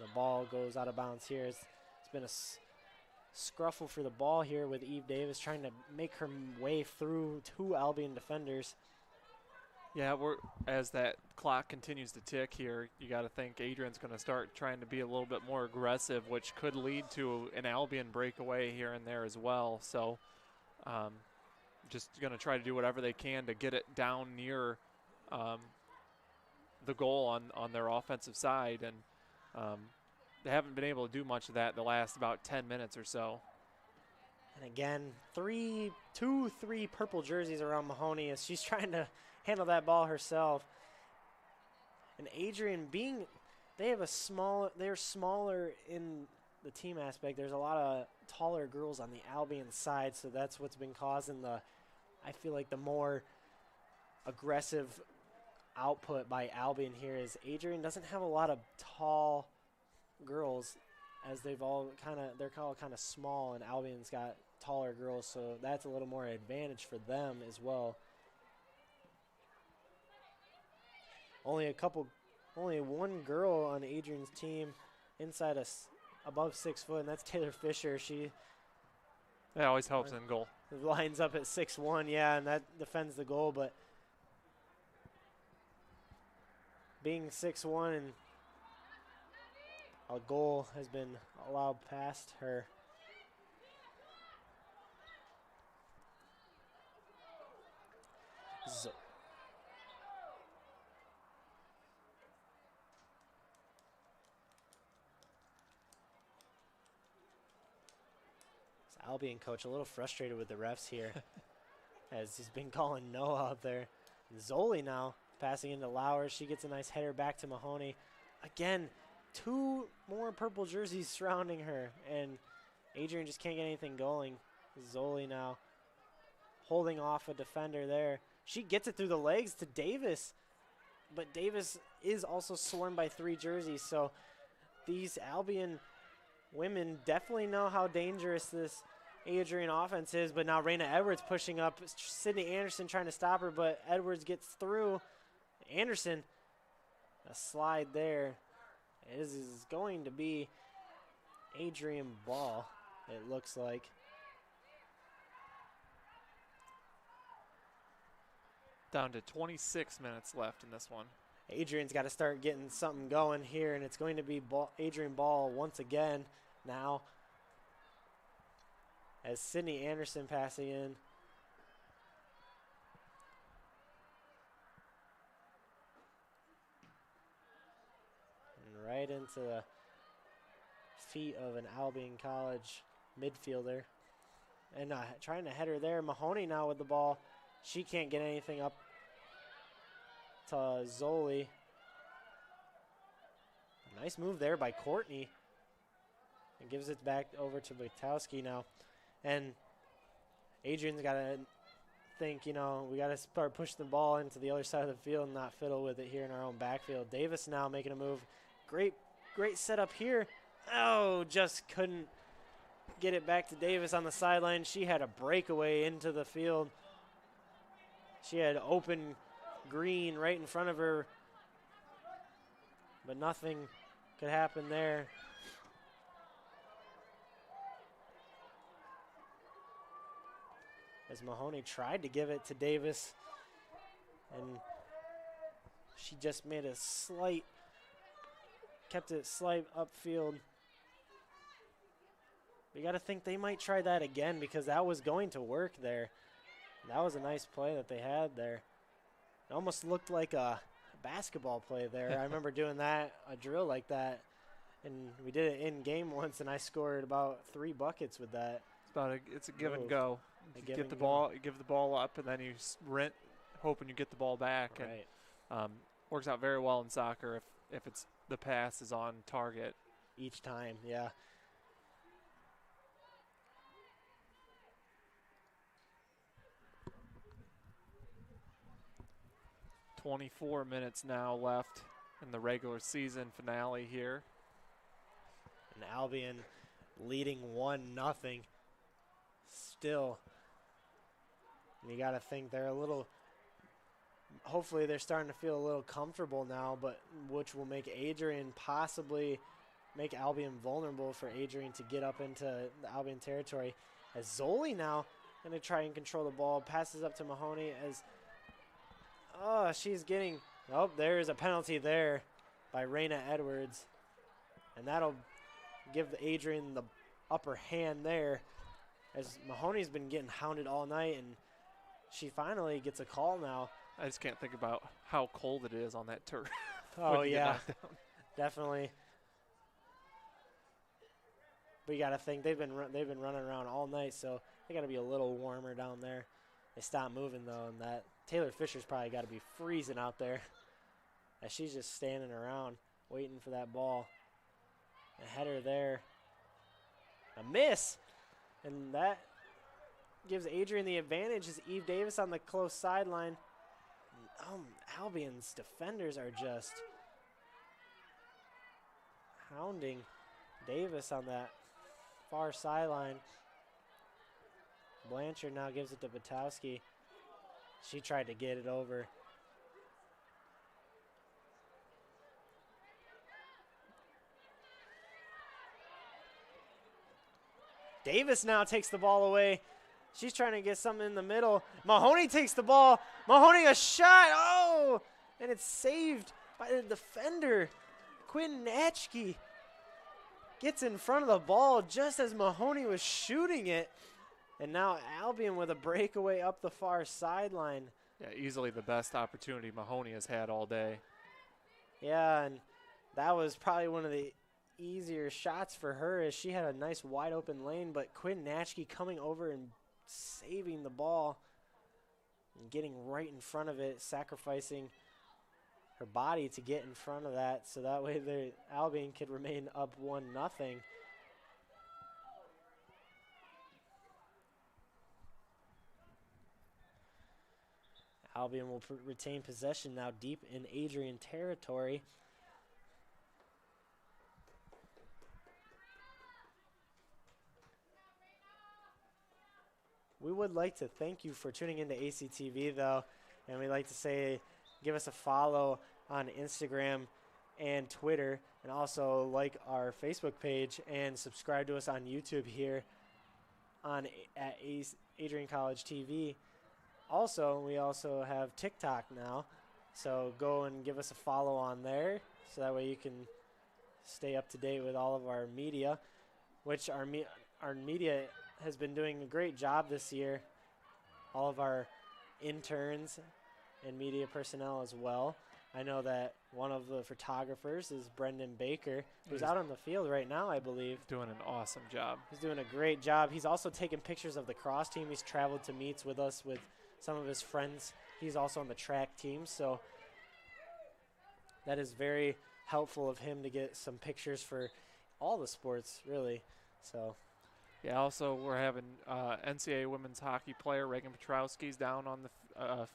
The ball goes out of bounds here. It's been a scruffle for the ball here with Eve Davis trying to make her way through 2 Albion defenders. Yeah, as that clock continues to tick here, you got to think Adrian's going to start trying to be a little bit more aggressive, which could lead to an Albion breakaway here and there as well. So just going to try to do whatever they can to get it down near the goal on their offensive side. And they haven't been able to do much of that the last about 10 minutes or so. And again, 3 purple jerseys around Mahoney as she's trying to handle that ball herself. And Adrian they're smaller in the team aspect. There's a lot of taller girls on the Albion side, so that's what's been causing I feel like the more aggressive output by Albion here is Adrian doesn't have a lot of tall girls, as they're all kind of small, and Albion's got taller girls, so that's a little more advantage for them as well. Only one girl on Adrian's team inside above 6 foot, and that's Taylor Fisher. That always helps in goal. Lines up at 6'1", yeah, and that defends the goal, but being 6'1" and a goal has been allowed past her. Albion coach a little frustrated with the refs here as he's been calling no out there. Zoli now passing into Lauer. She gets a nice header back to Mahoney. Again, 2 more purple jerseys surrounding her, and Adrian just can't get anything going. Zoli now holding off a defender there. She gets it through the legs to Davis, but Davis is also swarmed by 3 jerseys, so these Albion women definitely know how dangerous this Adrian offense is, but now Raina Edwards pushing up. Sydney Anderson trying to stop her, but Edwards gets through. Anderson, a slide there. It is going to be Adrian ball, it looks like. Down to 26 minutes left in this one. Adrian's got to start getting something going here, and it's going to be Adrian ball once again now, as Sydney Anderson passing in. And right into the feet of an Albion College midfielder. And trying to head her there. Mahoney now with the ball. She can't get anything up to Zoli. Nice move there by Courtney. And gives it back over to Butowski now. And Adrian's got to think, we got to start pushing the ball into the other side of the field and not fiddle with it here in our own backfield. Davis now making a move. Great setup here. Oh, just couldn't get it back to Davis on the sideline. She had a breakaway into the field. She had open green right in front of her, but nothing could happen there. As Mahoney tried to give it to Davis, and she just made kept it slight upfield. We got to think they might try that again, because that was going to work there. That was a nice play that they had there. It almost looked like a basketball play there. I remember doing a drill like that, and we did it in game once, and I scored about 3 buckets with that. It's a give and go. You give the ball up, and then you sprint, hoping you get the ball back. Right. And works out very well in soccer if the pass is on target each time. Yeah. .24 minutes now left in the regular season finale here. And Albion leading 1-0 still. And you got to think hopefully they're starting to feel a little comfortable now, but which will make Adrian possibly make Albion vulnerable for Adrian to get up into the Albion territory. As Zoli now going to try and control the ball, passes up to Mahoney as, oh, she's getting, oh, there's a penalty there by Raina Edwards. And that'll give Adrian the upper hand there, as Mahoney's been getting hounded all night, and she finally gets a call now. I just can't think about how cold it is on that turf. Oh, yeah, definitely. But you got to think they've been running around all night, so they got to be a little warmer down there. They stopped moving, though, and that Taylor Fisher's probably got to be freezing out there as she's just standing around waiting for that ball. A header there. A miss. And that gives Adrian the advantage as Eve Davis on the close sideline. Albion's defenders are just hounding Davis on that far sideline. Blanchard now gives it to Batowski. She tried to get it over. Davis now takes the ball away. She's trying to get something in the middle. Mahoney takes the ball. Mahoney, a shot. Oh, and it's saved by the defender. Quinn Natchke gets in front of the ball just as Mahoney was shooting it. And now Albion with a breakaway up the far sideline. Yeah, easily the best opportunity Mahoney has had all day. Yeah, and that was probably one of the easier shots for her, as she had a nice wide open lane, but Quinn Natchke coming over and saving the ball and getting right in front of it, sacrificing her body to get in front of that, so that way the Albion could remain up 1-0. Albion will retain possession now deep in Adrian territory. We would like to thank you for tuning into ACTV, though, and we'd like to say give us a follow on Instagram and Twitter, and also like our Facebook page and subscribe to us on YouTube here at Adrian College TV. Also, we also have TikTok now, so go and give us a follow on there, so that way you can stay up to date with all of our media, which our media has been doing a great job this year. All of our interns and media personnel as well. I know that one of the photographers is Brendan Baker, who's out on the field right now, I believe. Doing an awesome job. He's doing a great job. He's also taking pictures of the cross team. He's traveled to meets with us with some of his friends. He's also on the track team, so that is very helpful of him to get some pictures for all the sports, really. So. Yeah, also we're having NCAA women's hockey player Reagan Petrowski's down on the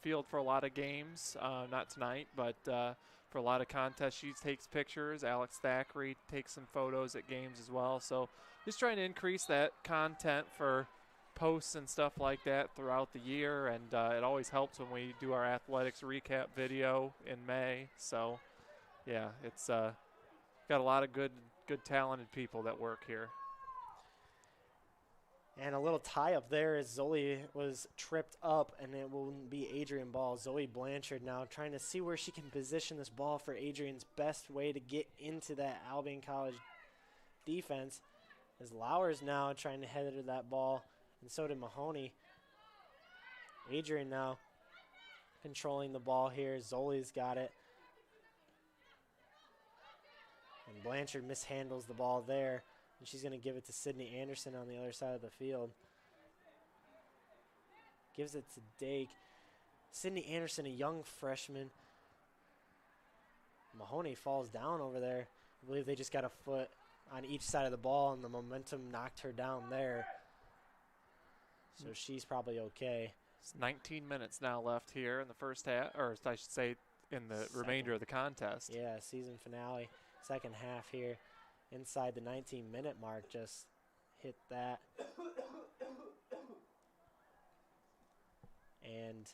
field for a lot of games, not tonight, but for a lot of contests. She takes pictures. Alex Thackeray takes some photos at games as well. So just trying to increase that content for posts and stuff like that throughout the year, and it always helps when we do our athletics recap video in May. So yeah, it's got a lot of good talented people that work here. And a little tie up there as Zoe was tripped up, and it will be Adrian ball. Zoe Blanchard now trying to see where she can position this ball for Adrian's best way to get into that Albion College defense. As Lauer's now trying to header that ball, and so did Mahoney. Adrian now controlling the ball here. Zoe's got it. And Blanchard mishandles the ball there. And she's going to give it to Sydney Anderson on the other side of the field. Gives it to Dake. Sydney Anderson, a young freshman. Mahoney falls down over there. I believe they just got a foot on each side of the ball, and the momentum knocked her down there. So she's probably okay. It's 19 minutes now left here in the first half, or I should say in the remainder of the contest. Yeah, season finale, second half here. Inside the 19-minute mark, just hit that. And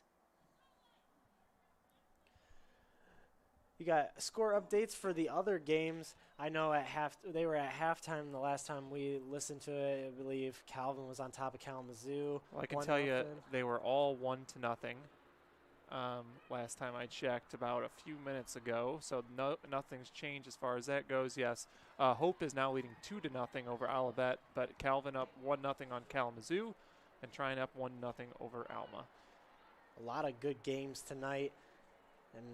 You got score updates for the other games. I know they were at halftime the last time we listened to it. I believe Calvin was on top of Kalamazoo. Well, I can tell you they were all 1-0. Last time I checked about a few minutes ago, so nothing's changed as far as that goes. Yes, Hope is now leading 2-0 over Olivet, but Calvin up 1-0 on Kalamazoo, and Tryon up 1-0 over Alma. A lot of good games tonight, and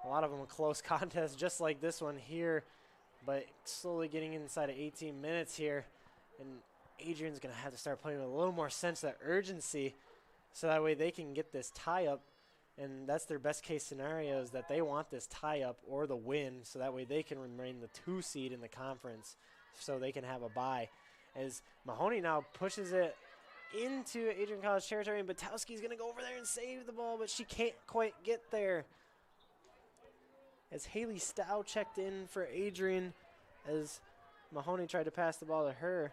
a lot of them a close contest, just like this one here, but slowly getting inside of 18 minutes here, and Adrian's going to have to start playing with a little more sense of urgency, so that way they can get this tie up. And that's their best case scenario, is that they want this tie up or the win, so that way they can remain the 2 seed in the conference, so they can have a bye. As Mahoney now pushes it into Adrian College territory, and Batowski's going to go over there and save the ball, but she can't quite get there. As Haley Stow checked in for Adrian, as Mahoney tried to pass the ball to her.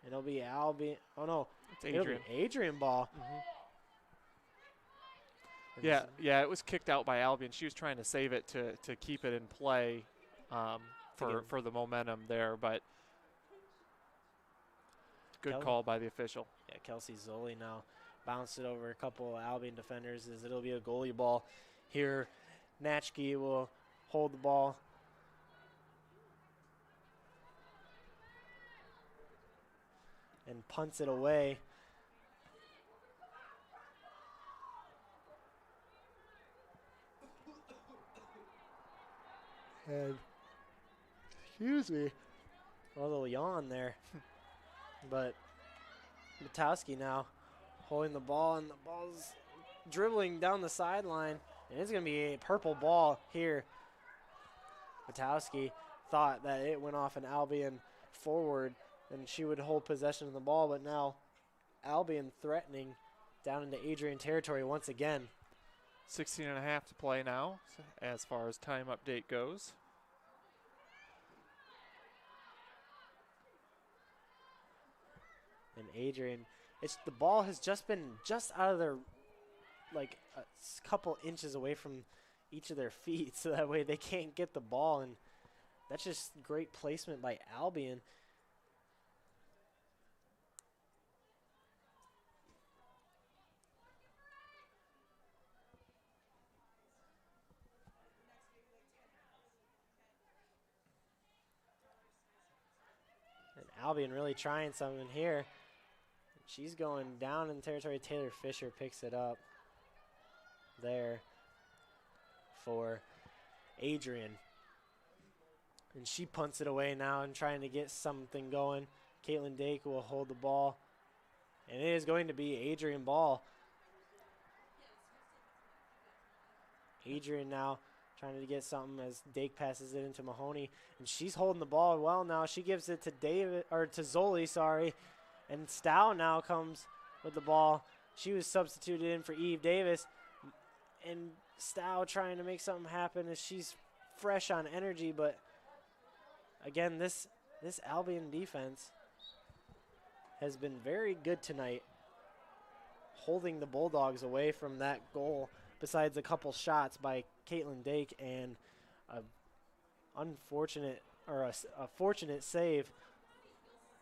And it'll be Albion. Oh, no. It's Adrian. It'll be Adrian ball. Yeah, it was kicked out by Albion. She was trying to save it to keep it in play for the momentum there, but good call by the official. Yeah, Kelsey Zoli now bounced it over a couple of Albion defenders, as it'll be a goalie ball here. Natchke will hold the ball. And punts it away. And, excuse me, a little yawn there. But Batowski now holding the ball, and the ball's dribbling down the sideline. And it's going to be a purple ball here. Batowski thought that it went off an Albion forward, and she would hold possession of the ball, but now Albion threatening down into Adrian territory once again. 16.5 to play now, as far as time update goes. And Adrian, the ball has just been out of their, like a couple inches away from each of their feet, so that way they can't get the ball, and that's just great placement by Albion. And Albion really trying something here. She's going down in territory. Taylor Fisher picks it up there for Adrian. And she punts it away now and trying to get something going. Caitlin Dake will hold the ball. And it is going to be Adrian ball. Adrian now trying to get something as Dake passes it into Mahoney. And she's holding the ball well now. She gives it to Zoli, sorry. And Stow now comes with the ball. She was substituted in for Eve Davis. And Stow trying to make something happen as she's fresh on energy. But again, this Albion defense has been very good tonight, holding the Bulldogs away from that goal, besides a couple shots by Caitlin Dake and a fortunate save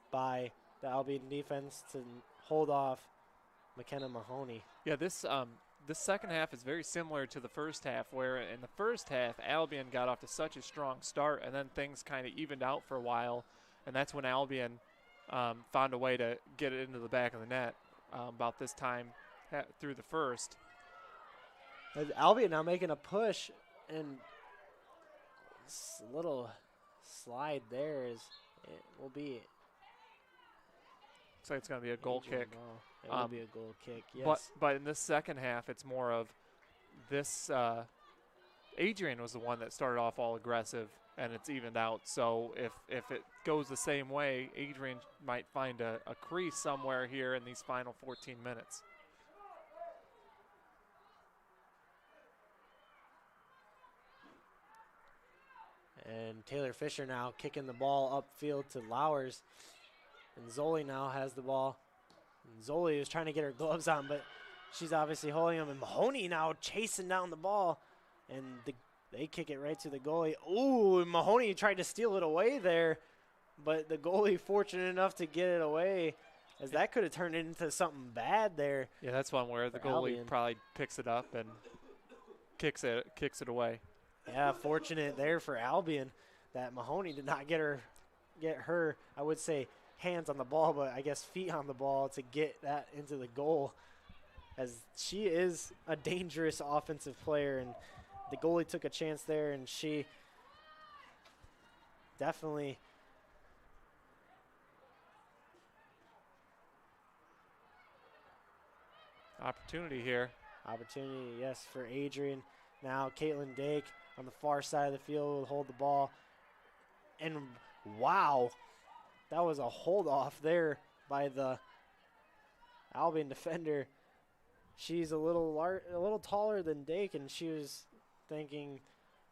by the Albion defense to hold off McKenna Mahoney. Yeah, this second half is very similar to the first half, where in the first half Albion got off to such a strong start, and then things kind of evened out for a while, and that's when Albion found a way to get it into the back of the net about this time through the first. Albion now making a push, and a little slide there it will be. Looks like it's going to be a goal kick. It will be a goal kick, yes. But in this second half, it's more of this. Adrian was the one that started off all aggressive, and it's evened out. So if it goes the same way, Adrian might find a crease somewhere here in these final 14 minutes. And Taylor Fisher now kicking the ball upfield to Lowers. And Zoli now has the ball. And Zoli is trying to get her gloves on, but she's obviously holding them. And Mahoney now chasing down the ball. And They kick it right to the goalie. Ooh, Mahoney tried to steal it away there, but the goalie fortunate enough to get it away, as that could have turned into something bad there. Yeah, that's one where the goalie Albion. probably picks it up and kicks it away. Yeah, fortunate there for Albion that Mahoney did not get her, I would say, hands on the ball, but I guess feet on the ball to get that into the goal, as she is a dangerous offensive player, and the goalie took a chance there, and she definitely Opportunity here. opportunity, yes, for Adrian. Now Caitlin Dake on the far side of the field will hold the ball, and wow, that was a hold off there by the Albion defender. She's a little taller than Dake, and she was thinking,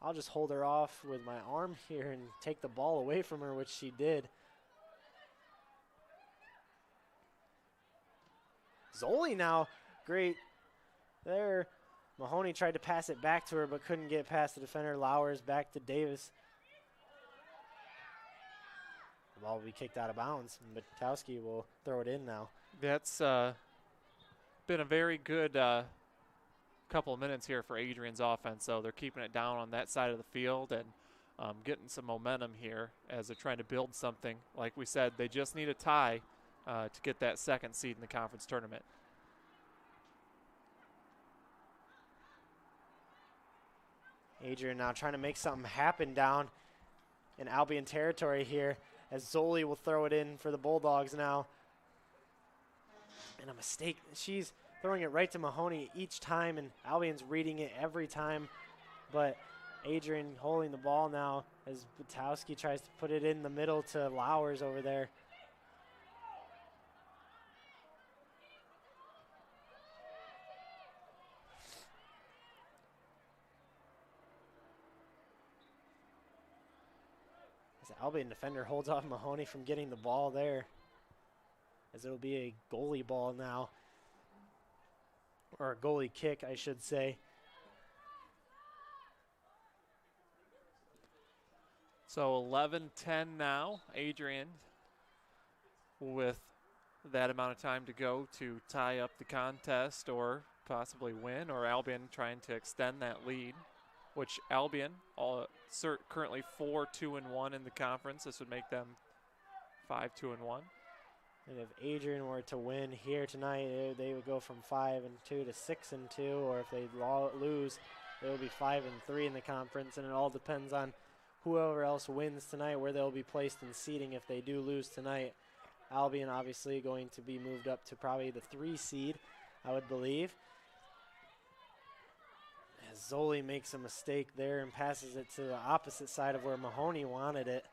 I'll just hold her off with my arm here and take the ball away from her, which she did. Zoli now, great there. Mahoney tried to pass it back to her, but couldn't get past the defender. Lowers back to Davis. The ball will be kicked out of bounds. Matowski will throw it in now. That's been a very good couple of minutes here for Adrian's offense. So they're keeping it down on that side of the field and getting some momentum here as they're trying to build something. Like we said, they just need a tie to get that second seed in the conference tournament. Adrian now trying to make something happen down in Albion territory here, as Zoli will throw it in for the Bulldogs now. And a mistake. She's throwing it right to Mahoney each time, and Albion's reading it every time. But Adrian holding the ball now as Butowski tries to put it in the middle to Lowers over there. As the Albion defender holds off Mahoney from getting the ball there, as it'll be a goalie ball now, or a goalie kick, I should say. So 11-10 now. Adrian with that amount of time to go to tie up the contest or possibly win, or Albion trying to extend that lead, which Albion currently 4-2-1 in the conference. This would make them 5-2-1. And if Adrian were to win here tonight, they would go from 5-2 to 6-2, or if they lose, they will be 5-3 in the conference. And it all depends on whoever else wins tonight, where they'll be placed in seeding if they do lose tonight. Albion obviously going to be moved up to probably the 3 seed, I would believe. As Zoli makes a mistake there and passes it to the opposite side of where Mahoney wanted it.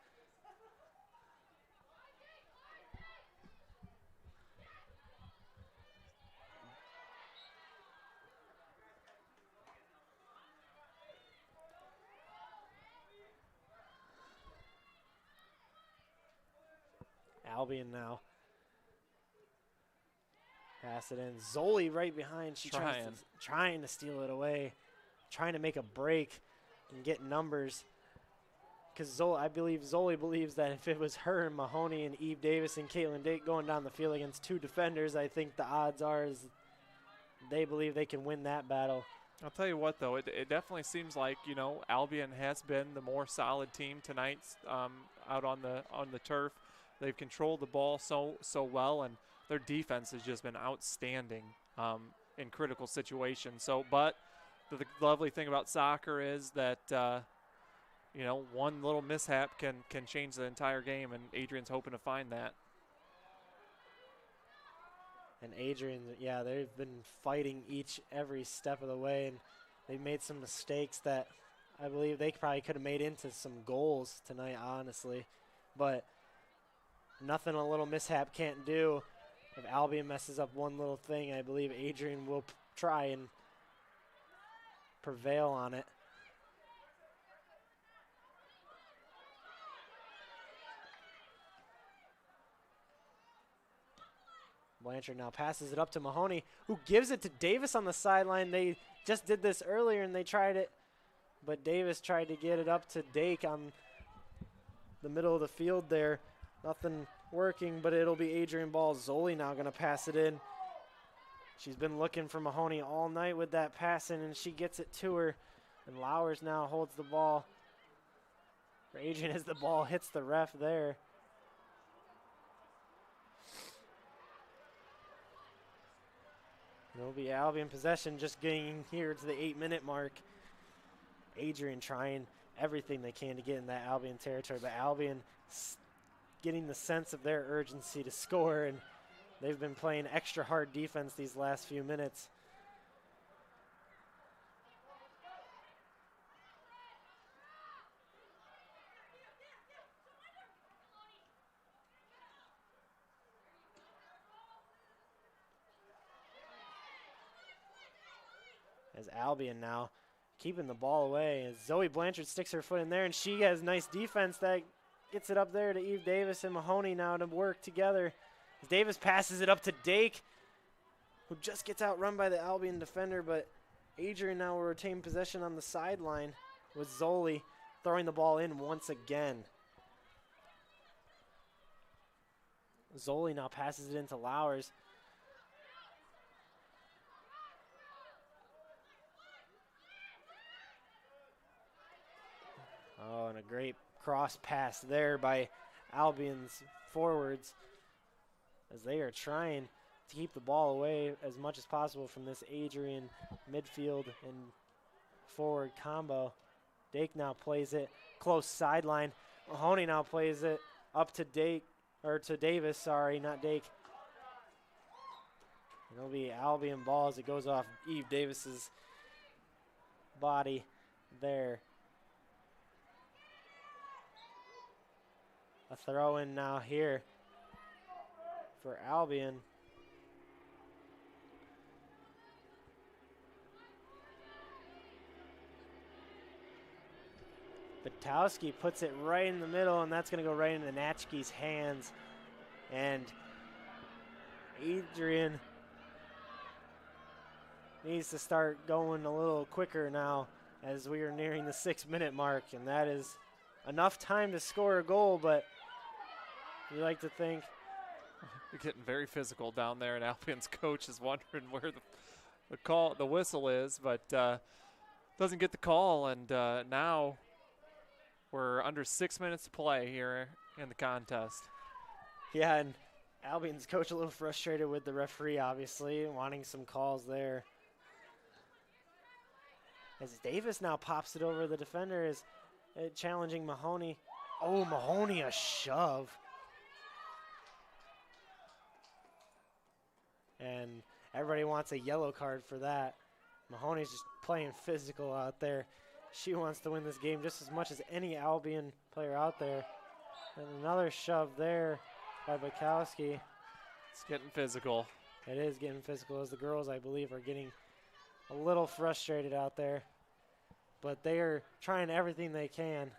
Albion now. Pass it in. Zoli right behind. She trying to steal it away. Trying to make a break and get numbers. Because I believe Zoli believes that if it was her and Mahoney and Eve Davis and Caitlin Dake going down the field against 2 defenders, I think the odds are is they believe they can win that battle. I'll tell you what, though, it definitely seems like, you know, Albion has been the more solid team tonight out on the turf. They've controlled the ball so well, and their defense has just been outstanding in critical situations. So, but the lovely thing about soccer is that you know, one little mishap can change the entire game, and Adrian's hoping to find that. And Adrian, yeah, they've been fighting every step of the way, and they've made some mistakes that I believe they probably could have made into some goals tonight, honestly. But nothing a little mishap can't do. If Albion messes up one little thing, I believe Adrian will try and prevail on it. Blanchard now passes it up to Mahoney, who gives it to Davis on the sideline. They just did this earlier, and they tried it but Davis tried to get it up to Dake on the middle of the field there. Nothing working, but it'll be Adrian ball. Zoli now going to pass it in. She's been looking for Mahoney all night with that passing, and she gets it to her. And Lowers now holds the ball for Adrian as the ball hits the ref there. It'll be Albion possession, just getting here to the 8-minute mark. Adrian trying everything they can to get in that Albion territory, but Albion getting the sense of their urgency to score, and they've been playing extra hard defense these last few minutes. As Albion now keeping the ball away, as Zoe Blanchard sticks her foot in there, and she has nice defense that gets it up there to Eve Davis and Mahoney now to work together. As Davis passes it up to Dake, who just gets outrun by the Albion defender, but Adrian now will retain possession on the sideline with Zoli throwing the ball in once again. Zoli now passes it into Lowers. Oh, and a great cross pass there by Albion's forwards as they are trying to keep the ball away as much as possible from this Adrian midfield and forward combo. Dake now plays it close sideline. Mahoney now plays it up to Dake, or to Davis, sorry, not Dake. And it'll be Albion ball as it goes off Eve Davis's body there. A throw in now here for Albion. Batowski puts it right in the middle, and that's going to go right into Natchke's hands. And Adrian needs to start going a little quicker now as we are nearing the 6-minute mark, and that is enough time to score a goal, but you like to think. They're getting very physical down there, and Albion's coach is wondering where the whistle is, but doesn't get the call, and now we're under 6 minutes to play here in the contest. Yeah, and Albion's coach a little frustrated with the referee, obviously, wanting some calls there. As Davis now pops it over the defender, is challenging Mahoney. Oh, Mahoney, a shove. And everybody wants a yellow card for that. Mahoney's just playing physical out there. She wants to win this game just as much as any Albion player out there. And another shove there by Bukowski. It's getting physical. It is getting physical, as the girls, I believe, are getting a little frustrated out there. But they are trying everything they can.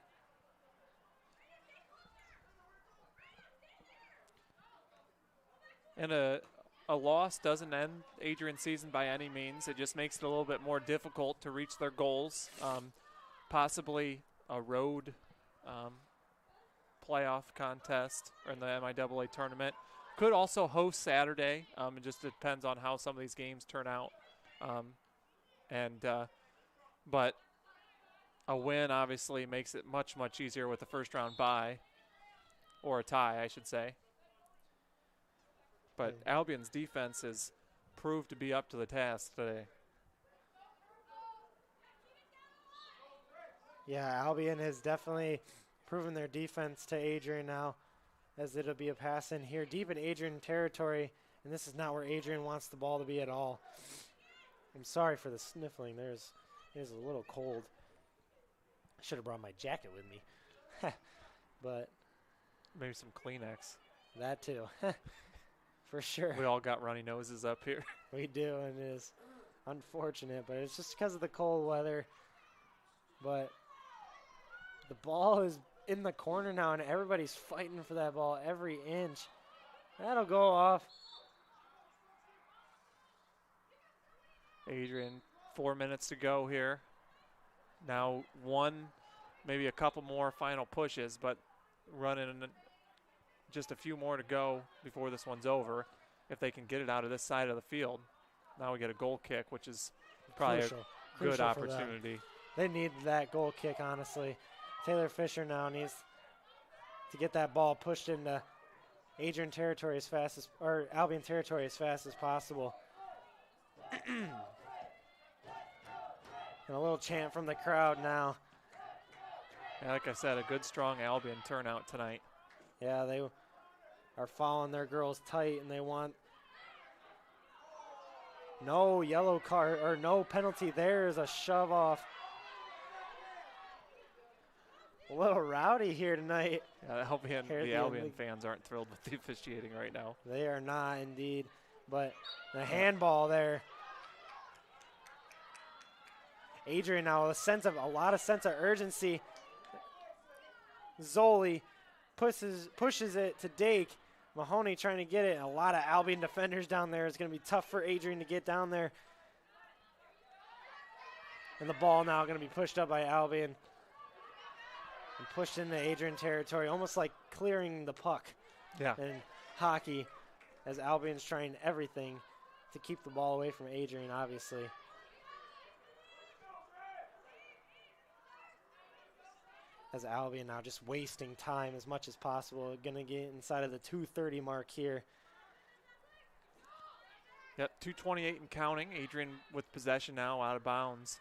And a loss doesn't end Adrian's season by any means. It just makes it a little bit more difficult to reach their goals. Possibly a road playoff contest or in the MIAA tournament. Could also host Saturday. It just depends on how some of these games turn out. But a win obviously makes it much, much easier with the first round bye, or a tie, I should say. But Albion's defense has proved to be up to the task today. Yeah, Albion has definitely proven their defense to Adrian now, as it'll be a pass in here deep in Adrian territory, and this is not where Adrian wants the ball to be at all. I'm sorry for the sniffling. It is a little cold. I should have brought my jacket with me. But maybe some Kleenex. That too. For sure. We all got runny noses up here. We do, and it is unfortunate, but it's just because of the cold weather. But the ball is in the corner now, and everybody's fighting for that ball every inch. That'll go off. Adrian, 4 minutes to go here. Now one, maybe a couple more final pushes, but running just a few more to go before this one's over if they can get it out of this side of the field. Now we get a goal kick, which is probably Crucial. a good Crucial for them. opportunity. They need that goal kick, honestly. Taylor Fisher now needs to get that ball pushed into Adrian territory as fast as, or Albion territory as fast as possible. And a little chant from the crowd now. Yeah, like I said, a good, strong Albion turnout tonight. Yeah, they are following their girls tight, and they want no yellow card or no penalty. There's a shove off. A little rowdy here tonight. Yeah, the Albion League. fans aren't thrilled with the officiating right now. They are not indeed, but the handball there. Adrian now with a lot of sense of urgency. Zoli pushes it to Dake. Mahoney trying to get it. And a lot of Albion defenders down there. It's going to be tough for Adrian to get down there. And the ball now going to be pushed up by Albion. And pushed into Adrian territory, almost like clearing the puck in hockey, as Albion's trying everything to keep the ball away from Adrian, obviously. As Albion now just wasting time as much as possible. Going to get inside of the 2:30 mark here. Yep, 2:28 and counting. Adrian with possession now, out of bounds.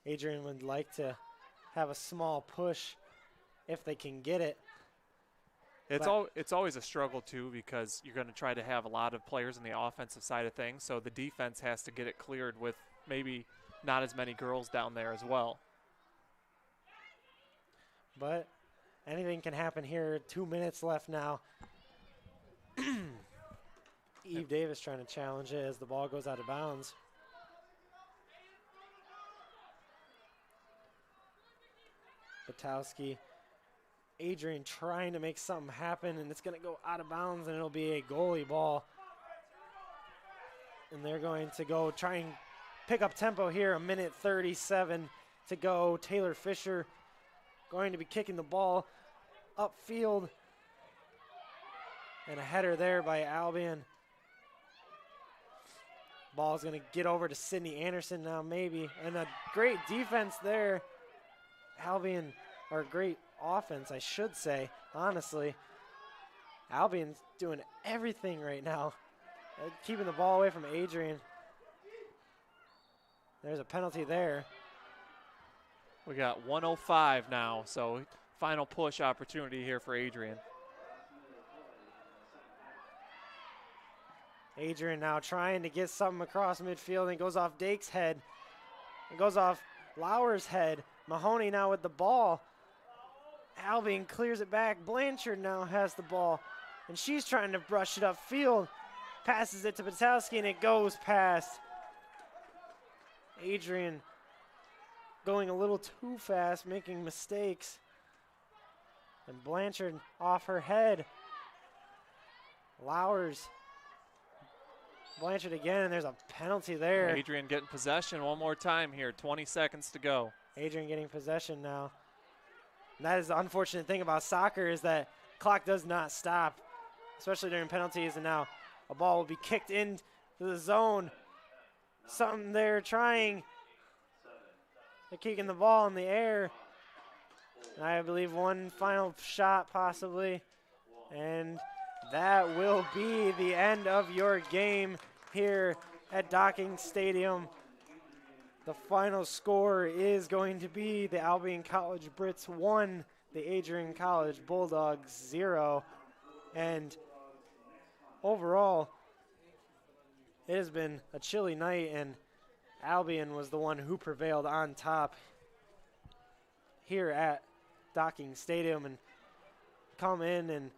Adrian would like to have a small push if they can get it. It's always a struggle, too, because you're going to try to have a lot of players on the offensive side of things, so the defense has to get it cleared with maybe not as many girls down there as well. But anything can happen here. 2 minutes left now. Eve Davis trying to challenge it as the ball goes out of bounds. Batowski. Adrian trying to make something happen, and it's going to go out of bounds, and it'll be a goalie ball. And they're going to go try and pick up tempo here. 1:37 to go. Taylor Fisher going to be kicking the ball upfield. And a header there by Albion. Ball's going to get over to Sydney Anderson now, maybe. And a great defense there. Albion, or great offense, I should say, honestly. Albion's doing everything right now, keeping the ball away from Adrian. There's a penalty there. We got 1:05 now, so final push opportunity here for Adrian. Adrian now trying to get something across midfield, and goes off Dake's head. It goes off Lauer's head. Mahoney now with the ball. Albion clears it back. Blanchard now has the ball, and she's trying to brush it upfield. Passes it to Batowski, and it goes past. Adrian going a little too fast, making mistakes. And Blanchard off her head. Lauer's. Blanchard again, and there's a penalty there. Adrian getting possession one more time here. 20 seconds to go. Adrian getting possession now. And that is the unfortunate thing about soccer, is that clock does not stop, especially during penalties. And now a ball will be kicked into the zone. Something there trying. They're kicking the ball in the air. And I believe one final shot possibly. And that will be the end of your game here at Docking Stadium. The final score is going to be the Albion College Brits 1, the Adrian College Bulldogs 0. And overall, it has been a chilly night, and Albion was the one who prevailed on top here at Docking Stadium, and come in and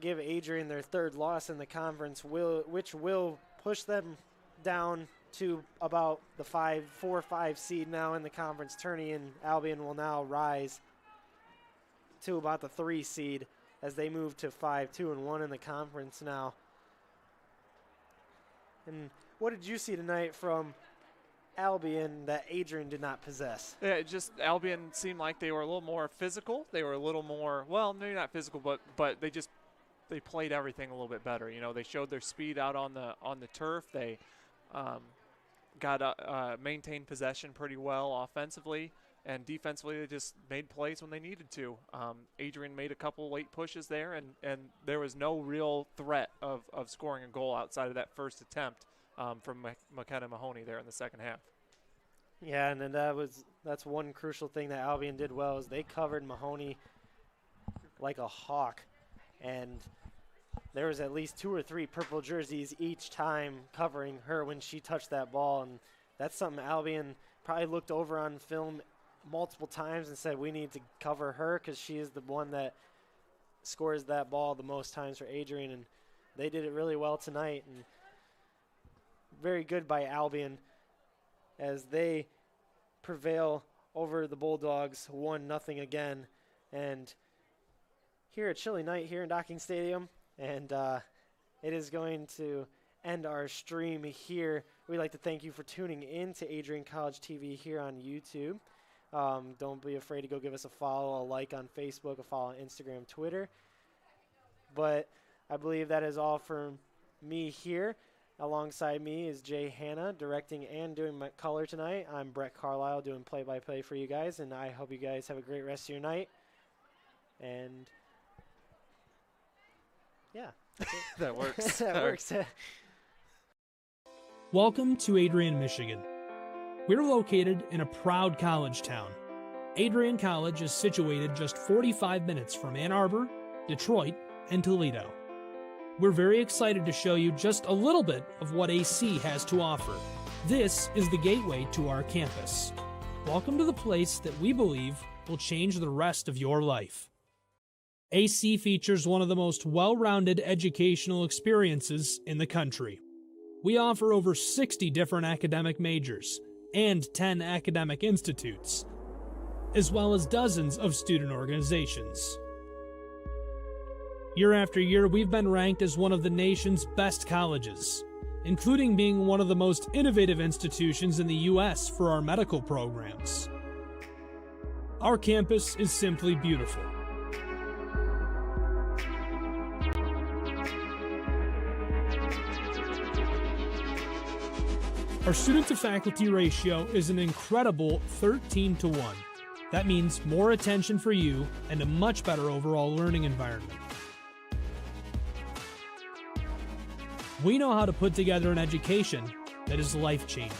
give Adrian their third loss in the conference, which will push them down to about the 4-5 seed now in the conference tourney, and Albion will now rise to about the 3 seed as they move to 5-2-1 in the conference now. And what did you see tonight from Albion that Adrian did not possess. Yeah, Albion seemed like they were a little more physical. They were a little more, well, maybe not physical, but they played everything a little bit better. You know, they showed their speed out on the turf. They maintained possession pretty well offensively, and defensively they just made plays when they needed to. Adrian made a couple late pushes there, and there was no real threat of scoring a goal outside of that first attempt from McKenna Mahoney there in the second half. Yeah, and then that's one crucial thing that Albion did well is they covered Mahoney like a hawk, and there was at least 2 or 3 purple jerseys each time covering her when she touched that ball, and that's something Albion probably looked over on film multiple times and said we need to cover her because she is the one that scores that ball the most times for Adrian, and they did it really well tonight, and very good by Albion as they prevail over the Bulldogs 1-0 again. And here a chilly night here in Docking Stadium, and it is going to end our stream here. We'd like to thank you for tuning in to Adrian College TV here on YouTube. Don't be afraid to go give us a follow, a like on Facebook, a follow on Instagram, Twitter. But I believe that is all from me here. Alongside me is Jay Hanna, directing and doing my color tonight. I'm Brett Carlisle, doing play-by-play for you guys, and I hope you guys have a great rest of your night. And yeah, That works. that works. Welcome to Adrian, Michigan. We're located in a proud college town. Adrian College is situated just 45 minutes from Ann Arbor, Detroit, and Toledo. We're very excited to show you just a little bit of what AC has to offer. This is the gateway to our campus. Welcome to the place that we believe will change the rest of your life. AC features one of the most well-rounded educational experiences in the country. We offer over 60 different academic majors and 10 academic institutes, as well as dozens of student organizations. Year after year, we've been ranked as one of the nation's best colleges, including being one of the most innovative institutions in the U.S. for our medical programs. Our campus is simply beautiful. Our student-to-faculty ratio is an incredible 13-to-1. That means more attention for you and a much better overall learning environment. We know how to put together an education that is life-changing,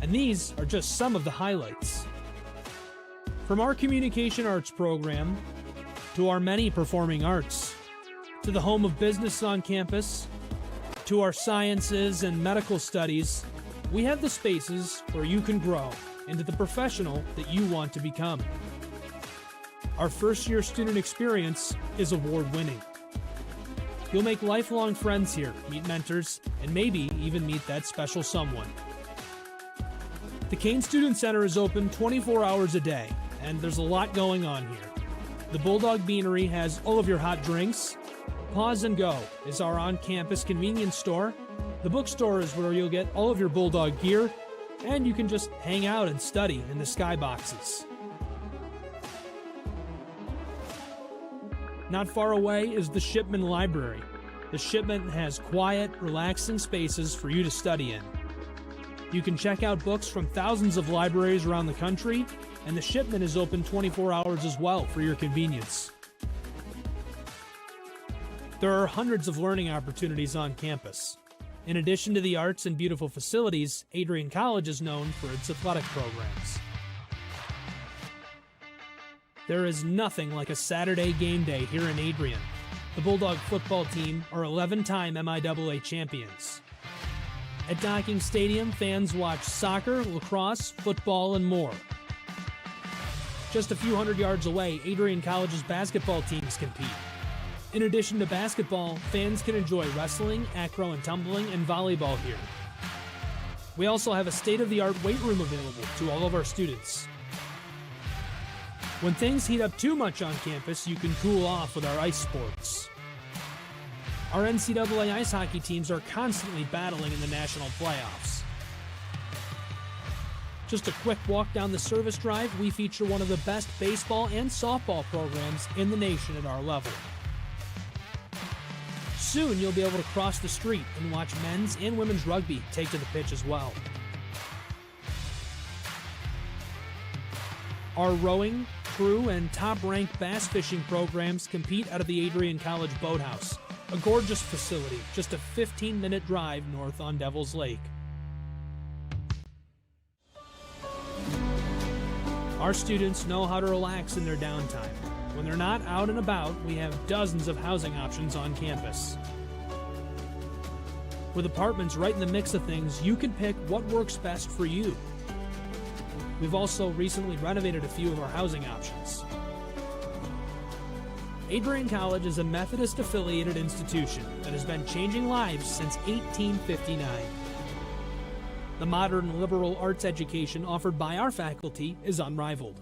and these are just some of the highlights. From our communication arts program, to our many performing arts, to the home of business on campus, to our sciences and medical studies, we have the spaces where you can grow into the professional that you want to become. Our first-year student experience is award-winning. You'll make lifelong friends here, meet mentors, and maybe even meet that special someone. The Kane Student Center is open 24 hours a day, and there's a lot going on here. The Bulldog Beanery has all of your hot drinks. Pause and Go is our on-campus convenience store. The bookstore is where you'll get all of your Bulldog gear, and you can just hang out and study in the skyboxes. Not far away is the Shipman Library. The Shipman has quiet, relaxing spaces for you to study in. You can check out books from thousands of libraries around the country, and the Shipman is open 24 hours as well for your convenience. There are hundreds of learning opportunities on campus. In addition to the arts and beautiful facilities, Adrian College is known for its athletic programs. There is nothing like a Saturday game day here in Adrian. The Bulldog football team are 11-time MIAA champions. At Docking Stadium, fans watch soccer, lacrosse, football, and more. Just a few hundred yards away, Adrian College's basketball teams compete. In addition to basketball, fans can enjoy wrestling, acro and tumbling, and volleyball here. We also have a state-of-the-art weight room available to all of our students. When things heat up too much on campus, you can cool off with our ice sports. Our NCAA ice hockey teams are constantly battling in the national playoffs. Just a quick walk down the service drive, we feature one of the best baseball and softball programs in the nation at our level. Soon you'll be able to cross the street and watch men's and women's rugby take to the pitch as well. Our rowing, crew, and top-ranked bass fishing programs compete out of the Adrian College Boathouse, a gorgeous facility just a 15-minute drive north on Devil's Lake. Our students know how to relax in their downtime. When they're not out and about, we have dozens of housing options on campus. With apartments right in the mix of things, you can pick what works best for you. We've also recently renovated a few of our housing options. Adrian College is a Methodist-affiliated institution that has been changing lives since 1859. The modern liberal arts education offered by our faculty is unrivaled.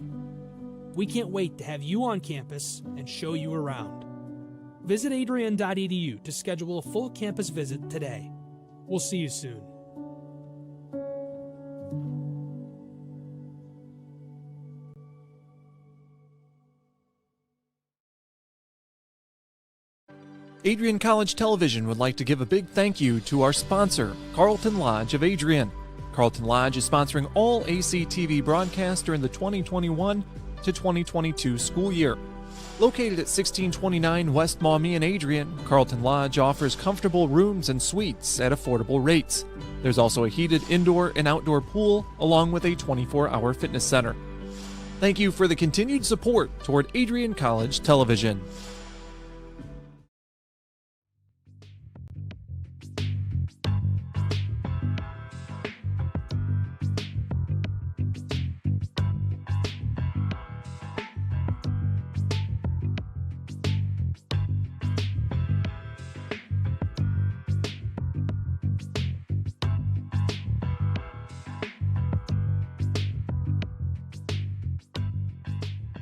We can't wait to have you on campus and show you around. Visit adrian.edu to schedule a full campus visit today. We'll see you soon. Adrian College Television would like to give a big thank you to our sponsor, Carlton Lodge of Adrian. Carlton Lodge is sponsoring all ACTV broadcasts during the 2021 to 2022 school year. Located at 1629 West Maumee in Adrian, Carlton Lodge offers comfortable rooms and suites at affordable rates. There's also a heated indoor and outdoor pool, along with a 24-hour fitness center. Thank you for the continued support toward Adrian College Television.